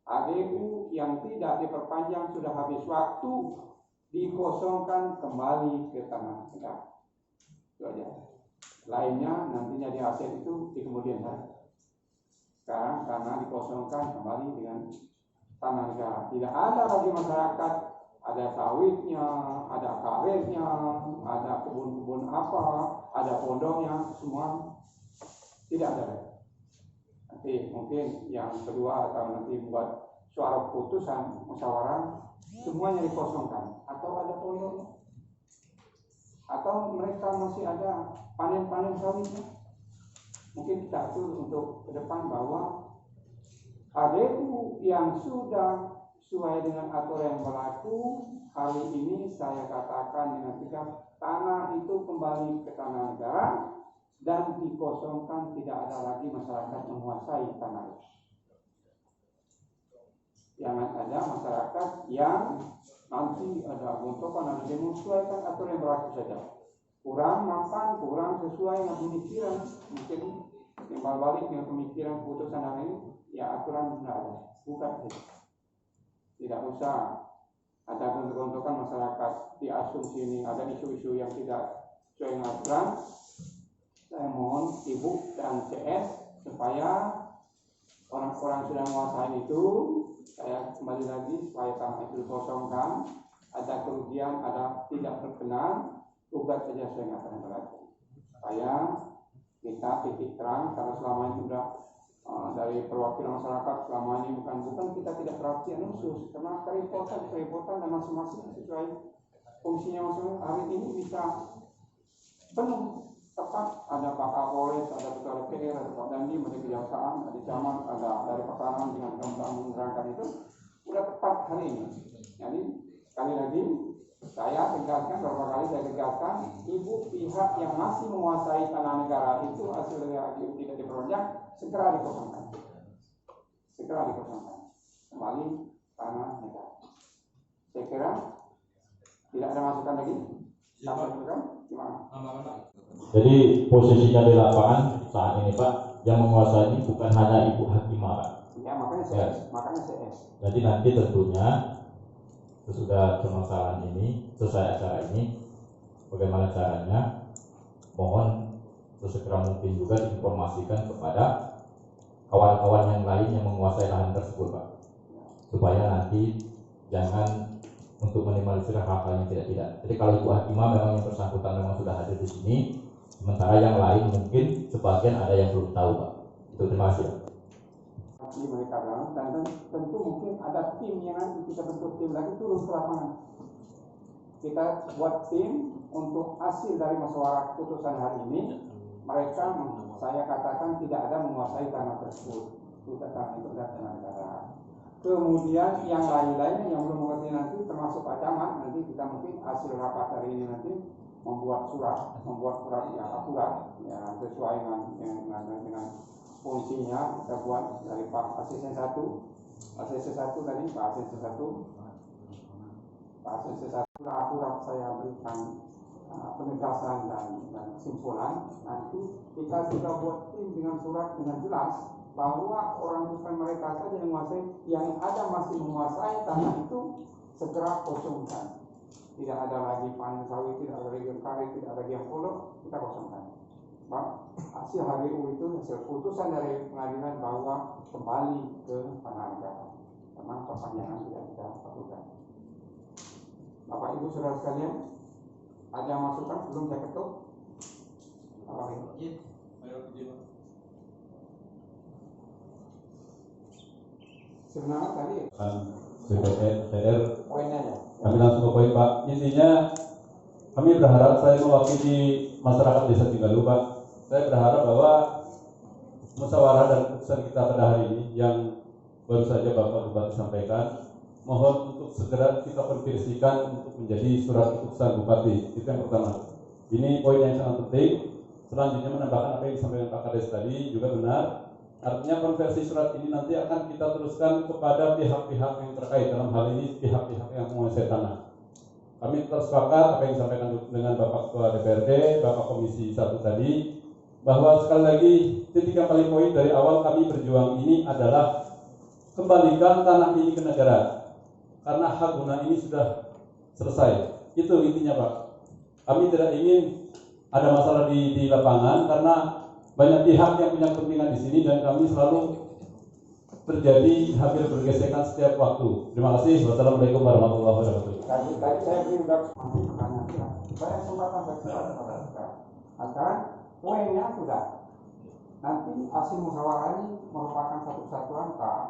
AGU yang tidak diperpanjang sudah habis waktu, dikosongkan kembali ke tanah negara. Itu aja. Lainnya nantinya di aset itu di kemudian hari. Sekarang karena dikosongkan kembali dengan tanah negara, tidak ada lagi masyarakat, ada sawitnya, ada karetnya, ada kebun-kebun apa, ada pondoknya, semua tidak ada lagi. Nanti mungkin yang kedua atau nanti buat suara putusan musyawarah semuanya dikosongkan, atau ada pondoknya, atau mereka masih ada panen-panen sawitnya. Mungkin kita atur untuk ke depan bahwa AGU yang sudah sesuai dengan aturan yang berlaku, hari ini saya katakan dengan tegas, tanah itu kembali ke tanah negara dan dikosongkan, tidak ada lagi masyarakat menguasai tanah itu. Jangan ada masyarakat yang nanti ada gontokan, ada demonstrasi, aturan yang berlaku saja. Kurang mapan, kurang sesuai dengan pemikiran, mungkin timbal balik dengan pemikiran putusan hari ini, ya aturan tidak ada, bukan saja. Tidak usah ada gontok-gontokan masyarakat di asumsi ini, ada isu-isu yang tidak sesuai dengan aturan. Saya mohon Ibu dan CS supaya orang-orang sudah menguasai itu, saya kembali lagi supaya tanah itu dikosongkan, ada kerugian, ada tidak berkenan, gugat saja sesuai dengan aturan berlaku. Supaya kita titik terang, karena selama ini sudah dari perwakilan masyarakat selama ini bukan kita tidak perhatian khusus, karena kerepotan dan masing-masing sesuai fungsinya masing-masing. Hari ini bisa penuh tepat, ada Pak Kapolres, ada Ketua DPR, ada Pak Dandi, ada Kejaksaan, ada Camat, ada dari Pertahanan dengan mudah-mudahan menerangkan itu sudah tepat hari ini. Jadi sekali lagi saya tegaskan, beberapa kali saya tegaskan, ibu pihak yang masih menguasai tanah negara itu hasil dari AGU tidak diperpanjang, segera dikosongkan. Segera dikosongkan. Kembali tanah negara. Saya kira tidak ada masukan lagi. Jadi posisinya di lapangan saat ini Pak, yang menguasai ini bukan hanya Ibu Hakimah Pak. Ya makanya CS. Jadi nanti tentunya sesudah permasalahan ini, selesai acara ini, bagaimana caranya, mohon sesegera mungkin juga diinformasikan kepada kawan-kawan yang lain yang menguasai lahan tersebut Pak, supaya nanti jangan untuk minimalisir hal-hal yang tidak. Jadi kalau Ibu Hakimah memang yang bersangkutan memang sudah hadir di sini, sementara yang lain mungkin sebagian ada yang belum tahu Pak. Itu terima kasih Pak. Di mereka dan tentu mungkin ada tim yang nanti kita bentuk tim lagi turun ke lapangan. Kita buat tim untuk hasil dari musyawarah putusan hari ini. Mereka saya katakan tidak ada menguasai tanah tersebut, tanah itu adalah tanah negara. Kemudian yang lain-lainnya yang belum mengerti nanti, termasuk Pak Camat, nanti kita mungkin hasil rapat hari ini nanti membuat surat yang akurat, ya sesuai dengan fungsinya. Kita buat dari Pak ACC 1 tadi, Pak ACC 1 akurat saya berikan penegasan dan kesimpulan. Nanti kita sudah buat tim dengan surat dengan jelas bahwa orang bukan mereka saja yang menguasai, yang ada masih menguasai tanah itu segera kosongkan. Tidak ada lagi panen sawit, tidak ada lagi karet, tidak ada lagi yang pondok, kita kosongkan. hasil HGU itu hasil putusan dari pengadilan bahwa kembali ke tanah negara. Memang perpanjangan tidak kita lakukan. Bapak Ibu saudara sekalian, ada yang masukan sebelum saya ketuk? Bapak Ibu. Sebenarnya tadi DPR poinnya ya. kami langsung ke poin Pak. Intinya kami berharap, saya mewakili masyarakat Desa Tinggalu Pak. Saya berharap bahwa musyawarah dan keputusan kita pada hari ini yang baru saja Bapak Bupati sampaikan, mohon untuk segera kita konversikan untuk menjadi surat keputusan Bupati. Itu yang pertama. Ini poin yang sangat penting. Selanjutnya menambahkan apa yang disampaikan Pak Kades tadi juga benar. Artinya konversi surat ini nanti akan kita teruskan kepada pihak-pihak yang terkait, dalam hal ini pihak-pihak yang menguasai tanah. Kami tetap sepakat apa yang disampaikan dengan Bapak Ketua DPRD, Bapak Komisi 1 tadi, bahwa sekali lagi titik yang paling poin dari awal kami berjuang ini adalah kembalikan tanah ini ke negara, karena hak guna ini sudah selesai. Itu intinya Pak. Kami tidak ingin ada masalah di lapangan karena banyak pihak yang punya kepentingan di sini dan kami selalu terjadi hampir bergesekan setiap waktu. Terima kasih. Wassalamualaikum warahmatullahi wabarakatuh. Tadi saya juga pertanyaan, saya sempat sampaikan akan poinnya sudah. Nanti hasil musyawarah ini merupakan satu kesatuan Pak.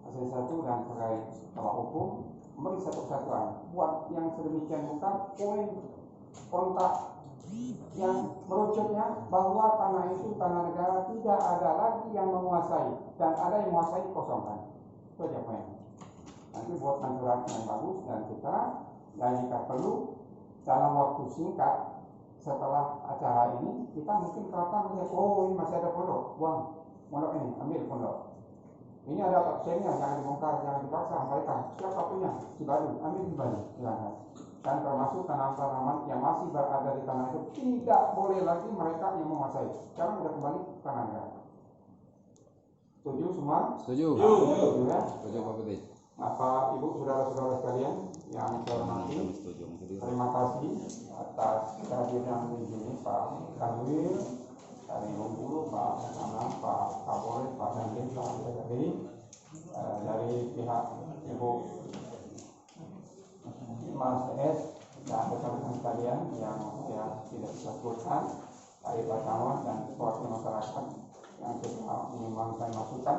Hasil satu dan terkait kalau hukum menjadi satu kesatuan. Buat yang sedemikian bukan poin kontak yang merucutnya bahwa tanah itu tanah negara, tidak ada lagi yang menguasai dan ada yang menguasai kosongkan. Itu aja poin. Nanti buatkan surat yang bagus dan kita jika perlu dalam waktu singkat setelah acara ini kita mungkin kelihatan melihat, oh ini masih ada pondok, buang pondok ini, ambil pondok. Ini ada absennya, jangan dibongkar, jangan dipaksa, mereka siapa punya Cibadu, ambil Cibadu, silakan. Dan termasuk tanaman-tanaman yang masih berada di tanah itu tidak boleh lagi mereka yang menguasai. Sekarang sudah kembali ke tanah negara. Setuju semua? Setuju. Setuju ya? Setuju Pak Budi. Bapak, Ibu, saudara-saudara sekalian yang saya hormati, terima kasih atas kehadiran di sini Pak Kanwil, dari Bengkulu, Pak Sana, Pak Kapolres, Pak Dandim, Pak Sekretari, dari pihak Ibu Mas S dan rekan-rekan sekalian yang saya tidak disebutkan, dari Pak Camat dan wakil masyarakat yang sudah menyumbangkan masukan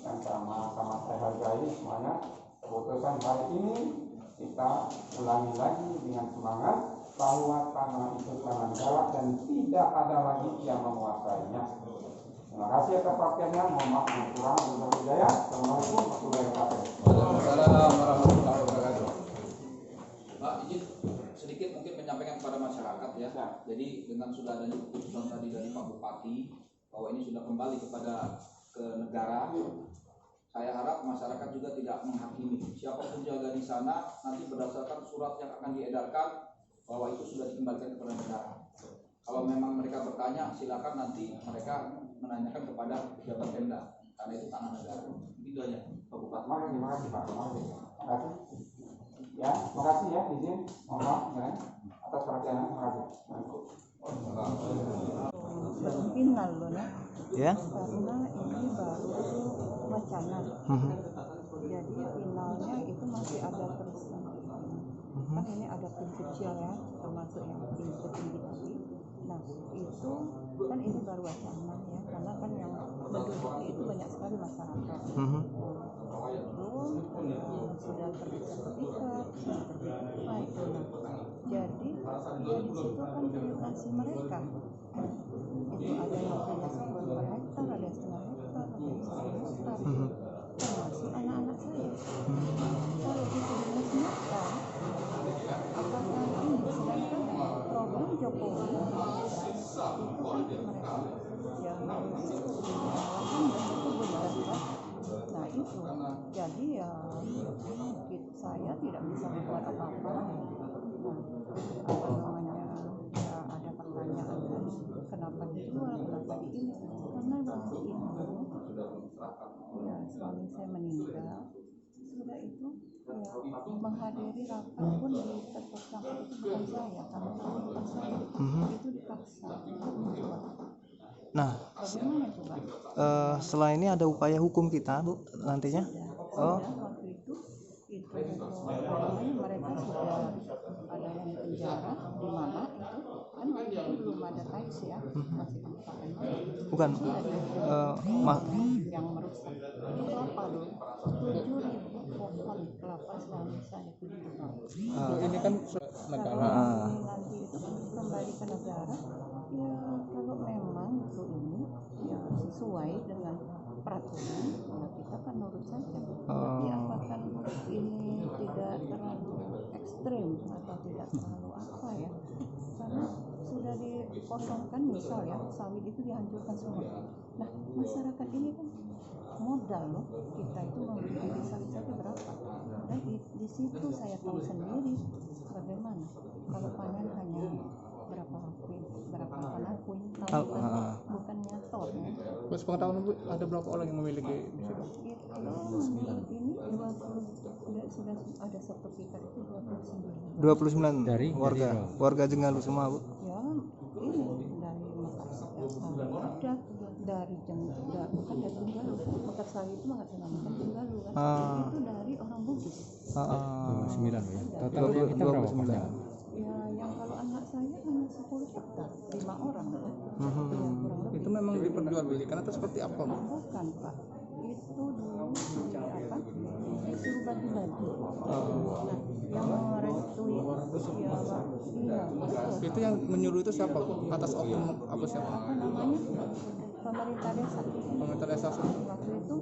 dan sama-sama saya hargai semuanya. Keputusan hari ini kita ulangi lagi dengan semangat bahwa tanah itu tanah negara dan tidak ada lagi yang menguasainya. Terima kasih atas perhatiannya. Mohon maaf yang kurang. Assalamualaikum warahmatullahi wabarakatuh. Waalaikumsalam warahmatullahi wabarakatuh. Pak, izin sedikit mungkin menyampaikan kepada masyarakat ya. Jadi dengan sudah adanya keputusan tadi dari Pak Bupati bahwa ini sudah kembali ke negara, saya harap masyarakat juga tidak menghakimi. Siapapun jaga di sana nanti berdasarkan surat yang akan diedarkan bahwa itu sudah dikembalikan kepada negara. Kalau memang mereka bertanya, silakan nanti mereka menanyakan kepada pejabat Pemda karena itu tanah negara. Begitu aja, Pak Bupati. Terima kasih Pak. Terima kasih. Ya, terima kasih ya, izin. Mohon maaf ya, atas perhatiannya. Terima kasih. Final loh ya, karena ini baru wacana. Jadi finalnya itu masih ada terus. Kan ini ada tim kecil ya, termasuk yang tim tertinggi tadi. Nah itu kan ini baru wacana ya, karena kan yang menduduki itu banyak sekali masyarakat. Sudah terbit sertifikat, sudah terbit baik. Jadi di situ kan verifikasi mereka. Itu ada yang punya 10 hektar, ada yang setengah hektar, ada yang 1 hektar. Termasuk anak-anak saya. Kalau itu dimusnahkan, apakah ini sedangkan program Jokowi itu kan mereka yang harus dilakukan dan itu berdasar. Nah itu, jadi ya saya tidak bisa membuat apa-apa. Nah, apa namanya, ya ada pertanyaan kan, kenapa dijual, kenapa di ini, karena waktu itu ya suami saya meninggal, sudah itu ya menghadiri rapat pun di tersangka itu bukan saya, karena bukan saya, itu dipaksa. Nah, Bagaimana coba? setelah ini ada upaya hukum kita, Bu, nantinya. Oh, Waktu itu mereka sudah ada yang di penjara di mana itu kan waktu itu belum ada tais ya, masih kabupaten bukan. yang merusak itu kelapa dulu 7.000 pohon kelapa selama saya 7 tahun. Ini kan negara. Nanti itu kembali ke negara ya, kalau memang itu ini ya sesuai dengan peraturan ya kita kan nurut saja. Tapi apakah ini tidak terlalu ekstrim atau tidak terlalu apa ya, karena sudah dikosongkan misal ya, sawit itu dihancurkan semua. Nah masyarakat ini kan modal loh, kita itu membeli bibit sawit saja berapa, dan di situ saya tahu sendiri bagaimana kalau panen hanya berapa kuintal, bukannya ton ya. Terus pengetahuan Bu, ada berapa orang yang memiliki di situ? Ini 20 sudah ada sertifikat itu 29 dari warga Jenggalu semua, Bu. ya, ini dari Makassar ada dari Jenggalu, bukan dari Jenggalu, Makassar itu mengatasnamakan Jenggalu kan, itu dari orang Bugis. 29 ya. Total yang kita berapa? Ya, yang kalau anak saya hanya 10 hektar, 5 orang ya. Kurang lebih. Itu memang diperjualbelikan atau seperti apa, Bu? Bukan Pak, itu dulu disuruh bagi-bagi. Nah, yang merestui ya Pak, iya betul. Itu yang menyuruh itu siapa, Bu? Atas oknum apa siapa? Apa namanya, pemerintah desa. Pemerintah desa. Waktu itu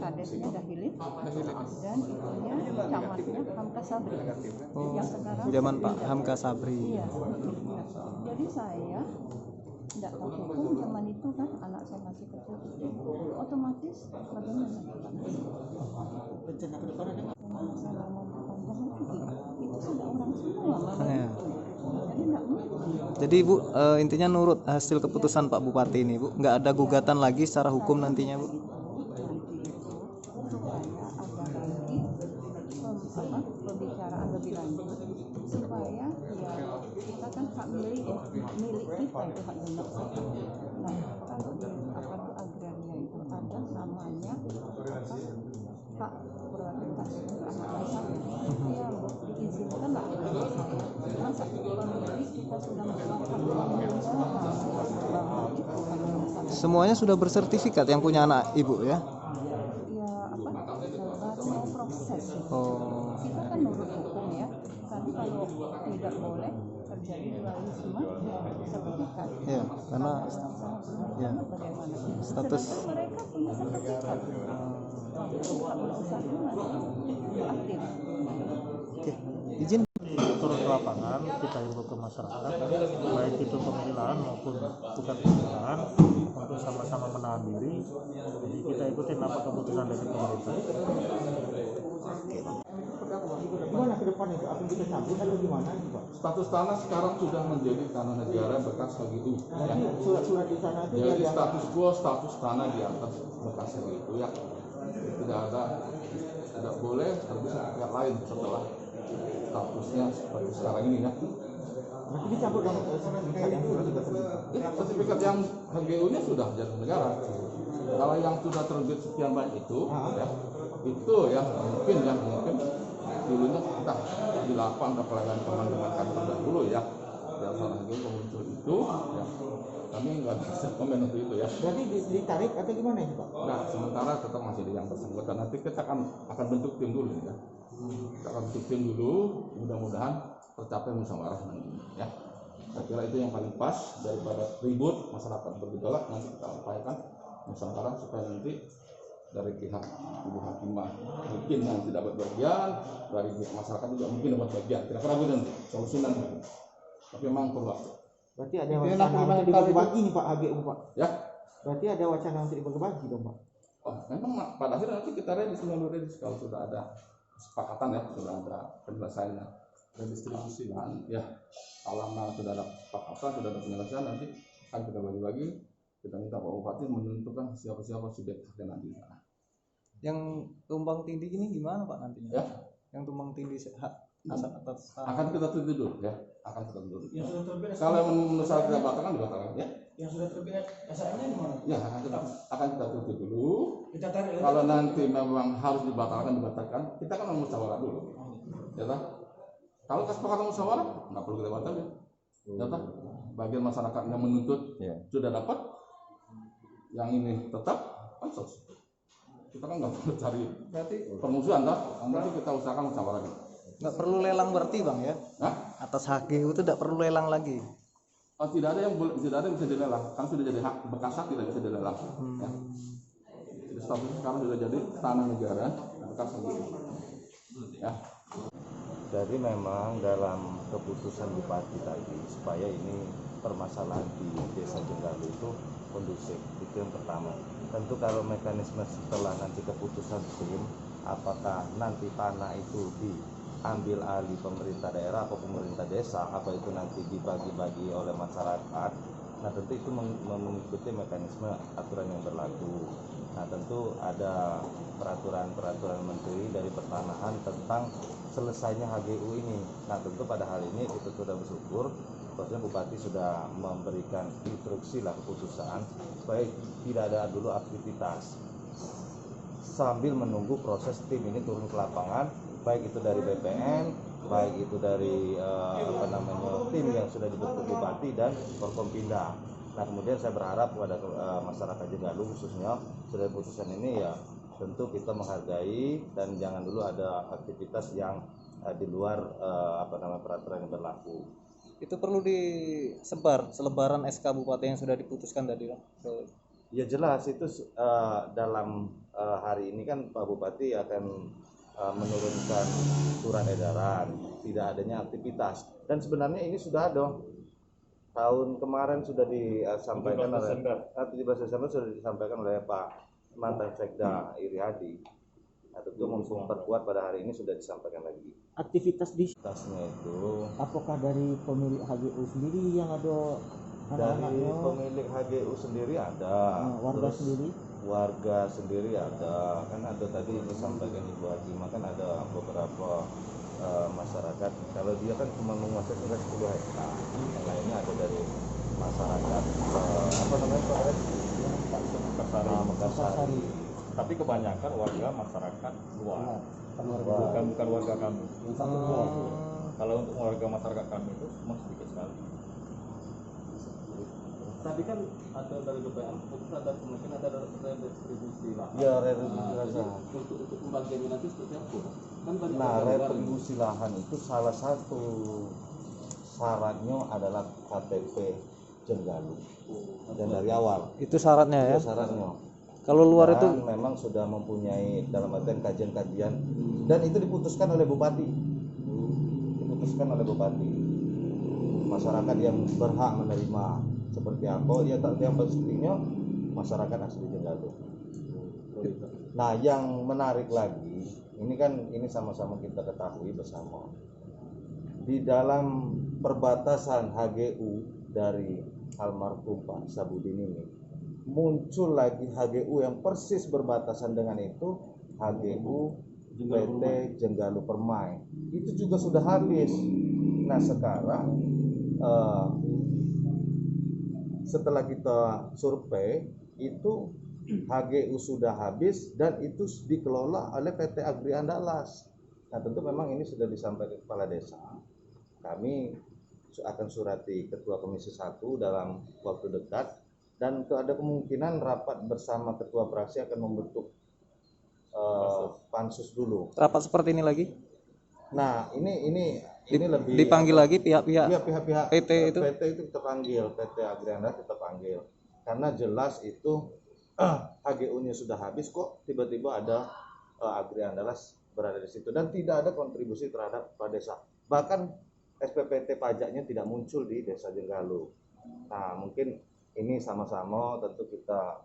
kadesnya Dahilin dan itunya camatnya Hamka Sabri. Yang sekarang Zaman Pak Hamka Sabri. iya. Jadi saya tidak tahu hukum zaman itu kan, anak saya masih kecil, otomatis bagaimana masalah memperpanjang lagi itu sudah orang semua jadi tidak mungkin. Jadi Bu, intinya nurut hasil keputusan Pak Bupati ini, Bu, nggak ada gugatan lagi secara hukum nantinya, Bu. Pembicaraan lebih lanjut supaya ya kita kan hak milik ya, milik kita itu hak milik kita. Nah kalau di agraria itu ada namanya hak prioritas anak desa ya, diizinkan lah masa pemilik kita sudah Semuanya sudah bersertifikat yang punya anak Ibu ya? Baru proses. Kita kan nurut hukum ya, kan kalau tidak boleh terjadi dualisme sertifikat. Ya, karena ya bagaimana? status Mereka punya sertifikat. Aktif. Oke, izin Turun ke lapangan, kita himbau ke masyarakat, baik itu pemilahan maupun bukan pemilahan, untuk sama-sama menahan diri. Jadi kita ikutin apa keputusan dari pemerintah. Gimana ke depan itu? Akan kita cabut atau gimana itu, Pak? Status tanah sekarang sudah menjadi tanah negara bekas begitu. Nanti surat-surat di sana itu Jadi status quo, status tanah di atas bekas begitu ya. Tidak boleh terbit sertifikat lain setelah statusnya seperti sekarang ini ya. Nanti dicabut dong sertifikat yang sudah terbit. Sertifikat yang HGU-nya sudah jadi negara. Kalau yang sudah terbit sekian banyak itu, ya, itu ya mungkin dulunya kita di lapang kepelagan teman-teman kami terdahulu ya. Yang salah HGU muncul itu, ya, kami nggak bisa komen untuk itu ya. Berarti ditarik atau gimana itu, Pak? Nah, sementara tetap masih di yang bersangkutan. Nanti kita akan bentuk tim dulu ya. Kita akan bentuk tim dulu, mudah-mudahan tercapai musyawarah nanti ya. Saya kira itu yang paling pas daripada ribut masyarakat bergejolak. Nanti kita upayakan musyawarah supaya nanti dari pihak Ibu Hakimah mungkin yang tidak dapat bagian, dari pihak masyarakat juga mungkin dapat bagian. Kira-kira begitu solusi nanti. Tapi memang perlu waktu. Berarti ada wacana untuk dibagi-bagi nih Pak HGU, Pak. Ya. Berarti ada wacana untuk dibagi-bagi dong, Pak. Oh, memang pada akhirnya nanti kita redis kalau sudah ada kesepakatan ya, sudah ada penyelesaiannya, redistribusi lahan ya. Kalau sudah ada kesepakatan, sudah ada penyelesaian, nanti akan kita bagi-bagi. Kita minta Pak Bupati menentukan siapa-siapa subjek haknya nanti. yang tumbang tindih ini gimana Pak nantinya? Ya. Yang tumbang tindih hak atas akan kita tutup dulu ya, akan kita tutup dulu. Kalau menurut saya tidak batalkan dibatalkan ya. yang sudah terbit SHM-nya gimana? Ya, akan kita tutup dulu. Kita tarik. Kalau nanti memang harus dibatalkan, kita kan mau musyawarah dulu. Ya tak? Kalau kesepakatan musyawarah, nggak perlu kita batalkan. Ya tak? Bagian masyarakat yang menuntut sudah dapat, yang ini tetap pansos. Kita kan nggak perlu cari permusuhan, tak? Nanti kita usahakan musyawarah. Nggak perlu lelang berarti bang ya? Hah? Atas HGU itu tidak perlu lelang lagi. Oh, tidak ada yang bisa dilelang, kan sudah jadi hak bekas hak, tidak bisa dilelang. Ya. Jadi statusnya sekarang sudah jadi tanah negara bekas hak. Ya. Jadi memang dalam keputusan Bupati tadi supaya ini permasalahan di Desa Jenggalu itu kondusif, itu yang pertama. Tentu kalau mekanisme setelah nanti keputusan tim, apakah nanti tanah itu diambil alih pemerintah daerah atau pemerintah desa, apa itu nanti dibagi-bagi oleh masyarakat, nah tentu itu mengikuti mekanisme aturan yang berlaku. Nah tentu ada peraturan menteri dari pertanahan tentang selesainya HGU ini. Nah tentu pada hal ini kita sudah bersyukur bahwa Bupati sudah memberikan instruksi lah keputusan supaya tidak ada dulu aktivitas sambil menunggu proses tim ini turun ke lapangan, baik itu dari BPN, baik itu dari tim yang sudah dibentuk Bupati dan Forkompinda. Nah kemudian saya berharap kepada masyarakat Jenggalu khususnya sudah putusan ini ya tentu kita menghargai dan jangan dulu ada aktivitas yang di luar peraturan yang berlaku. Itu perlu disebar selebaran SK Bupati yang sudah diputuskan tadi bang? Ya jelas itu dalam hari ini kan Pak Bupati akan menurunkan surat edaran tidak adanya aktivitas, dan sebenarnya ini sudah ada tahun kemarin sudah disampaikan oleh 17 Desember sudah disampaikan oleh Pak mantan Sekda Iri Hadi. Nah, tentu memperkuat pada hari ini sudah disampaikan lagi. Aktivitas di aktivitasnya itu apakah dari pemilik HGU sendiri yang ada dari pemilik HGU sendiri ada, warga sendiri? Warga sendiri ada, kan ada tadi disampaikan Ibu Hakimah kan ada beberapa masyarakat. Kalau dia kan cuma menguasai 10 hektar, yang lainnya ada dari masyarakat Mekarsari. Tapi kebanyakan warga masyarakat luar, bukan warga kami. Kalau untuk warga masyarakat kami itu semua sedikit sekali. Tadi kan ada dari BPN, keputusan ada mungkin ada redistribusi lahan. Ya, redistribusi lahan. Untuk pembagian nanti seperti apa? Kan nah, redistribusi lahan itu salah satu syaratnya adalah KTP Jenggalu. Dan dari awal. Itu syaratnya ya? Itu syaratnya. Kalau luar dan itu memang sudah mempunyai dalam artian kajian-kajian dan itu diputuskan oleh Bupati. Diputuskan oleh Bupati. Masyarakat yang berhak menerima seperti apa ya, yang pastinya masyarakat asli Jenggalu. Nah yang menarik lagi ini sama-sama kita ketahui bersama di dalam perbatasan HGU dari almarhum Pak Sabudin ini muncul lagi HGU yang persis berbatasan dengan itu, HGU PT Jenggalu Permai itu juga sudah habis. Nah sekarang setelah kita survei itu HGU sudah habis dan itu dikelola oleh PT Agri Andalas. Nah tentu memang ini sudah disampaikan ke kepala desa. Kami akan surati Ketua Komisi 1 dalam waktu dekat dan ada kemungkinan rapat bersama Ketua Praksi akan membentuk pansus dulu. Rapat seperti ini lagi? Nah ini lebih dipanggil lagi pihak-pihak PT itu kita panggil, PT Agri Andalas kita panggil karena jelas itu HGU-nya sudah habis kok tiba-tiba ada Agri Andalas berada di situ dan tidak ada kontribusi terhadap desa. Bahkan SPPT pajaknya tidak muncul di Desa Jenggalu. Nah mungkin ini sama-sama tentu kita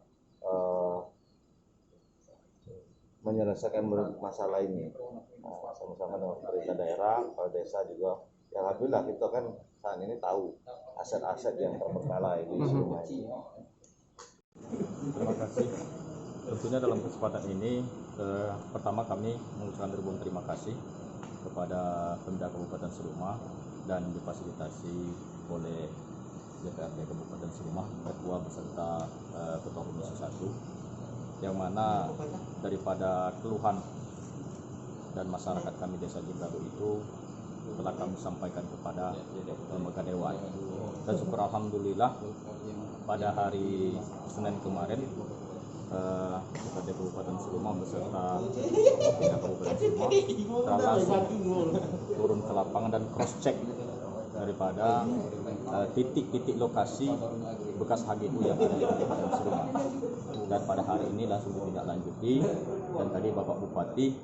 menyelesaikan masalah ini sama-sama dengan pemerintah daerah, kepala desa juga. Ya alhamdulillah kita kan saat ini tahu aset-aset yang terbengkalai di sungai ini. Terima kasih. Tentunya dalam kesempatan ini pertama kami mengucapkan ribuan terima kasih kepada Pemda Kabupaten Seruma dan difasilitasi oleh DPRD Kabupaten Serumah, Ketua beserta Ketua Komisi 1, yang mana daripada keluhan dan masyarakat kami Desa Jenggalu itu telah kami sampaikan kepada lembaga dewan. Dan syukur alhamdulillah pada hari Senin kemarin DPRD Kabupaten Serumah beserta Kabupaten Serumah telah langsung turun ke lapangan dan cross check daripada titik-titik lokasi bekas HGU yang ada di Kabupaten Serumah. Dan pada hari ini langsung ditindaklanjuti, dan tadi Bapak Bupati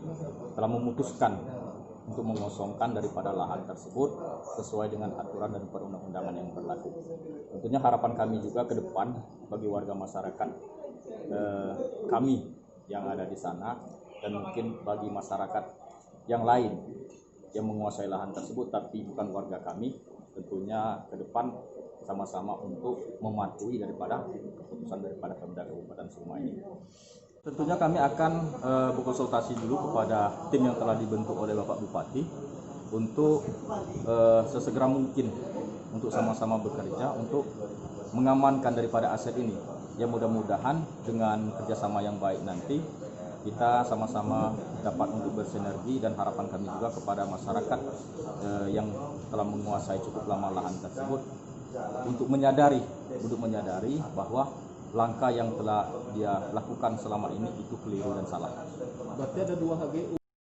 telah memutuskan untuk mengosongkan daripada lahan tersebut sesuai dengan aturan dan perundang-undangan yang berlaku. Tentunya harapan kami juga ke depan bagi warga masyarakat kami yang ada di sana, dan mungkin bagi masyarakat yang lain yang menguasai lahan tersebut tapi bukan warga kami, tentunya ke depan sama-sama untuk mematuhi daripada keputusan daripada Pemda Kabupaten Serumah ini. Tentunya kami akan berkonsultasi dulu kepada tim yang telah dibentuk oleh Bapak Bupati untuk sesegera mungkin untuk sama-sama bekerja untuk mengamankan daripada aset ini. Ya, mudah-mudahan dengan kerjasama yang baik nanti kita sama-sama dapat untuk bersinergi, dan harapan kami juga kepada masyarakat yang telah menguasai cukup lama lahan tersebut untuk menyadari bahwa langkah yang telah dia lakukan selama ini itu keliru dan salah. Berarti ada 2 HGU.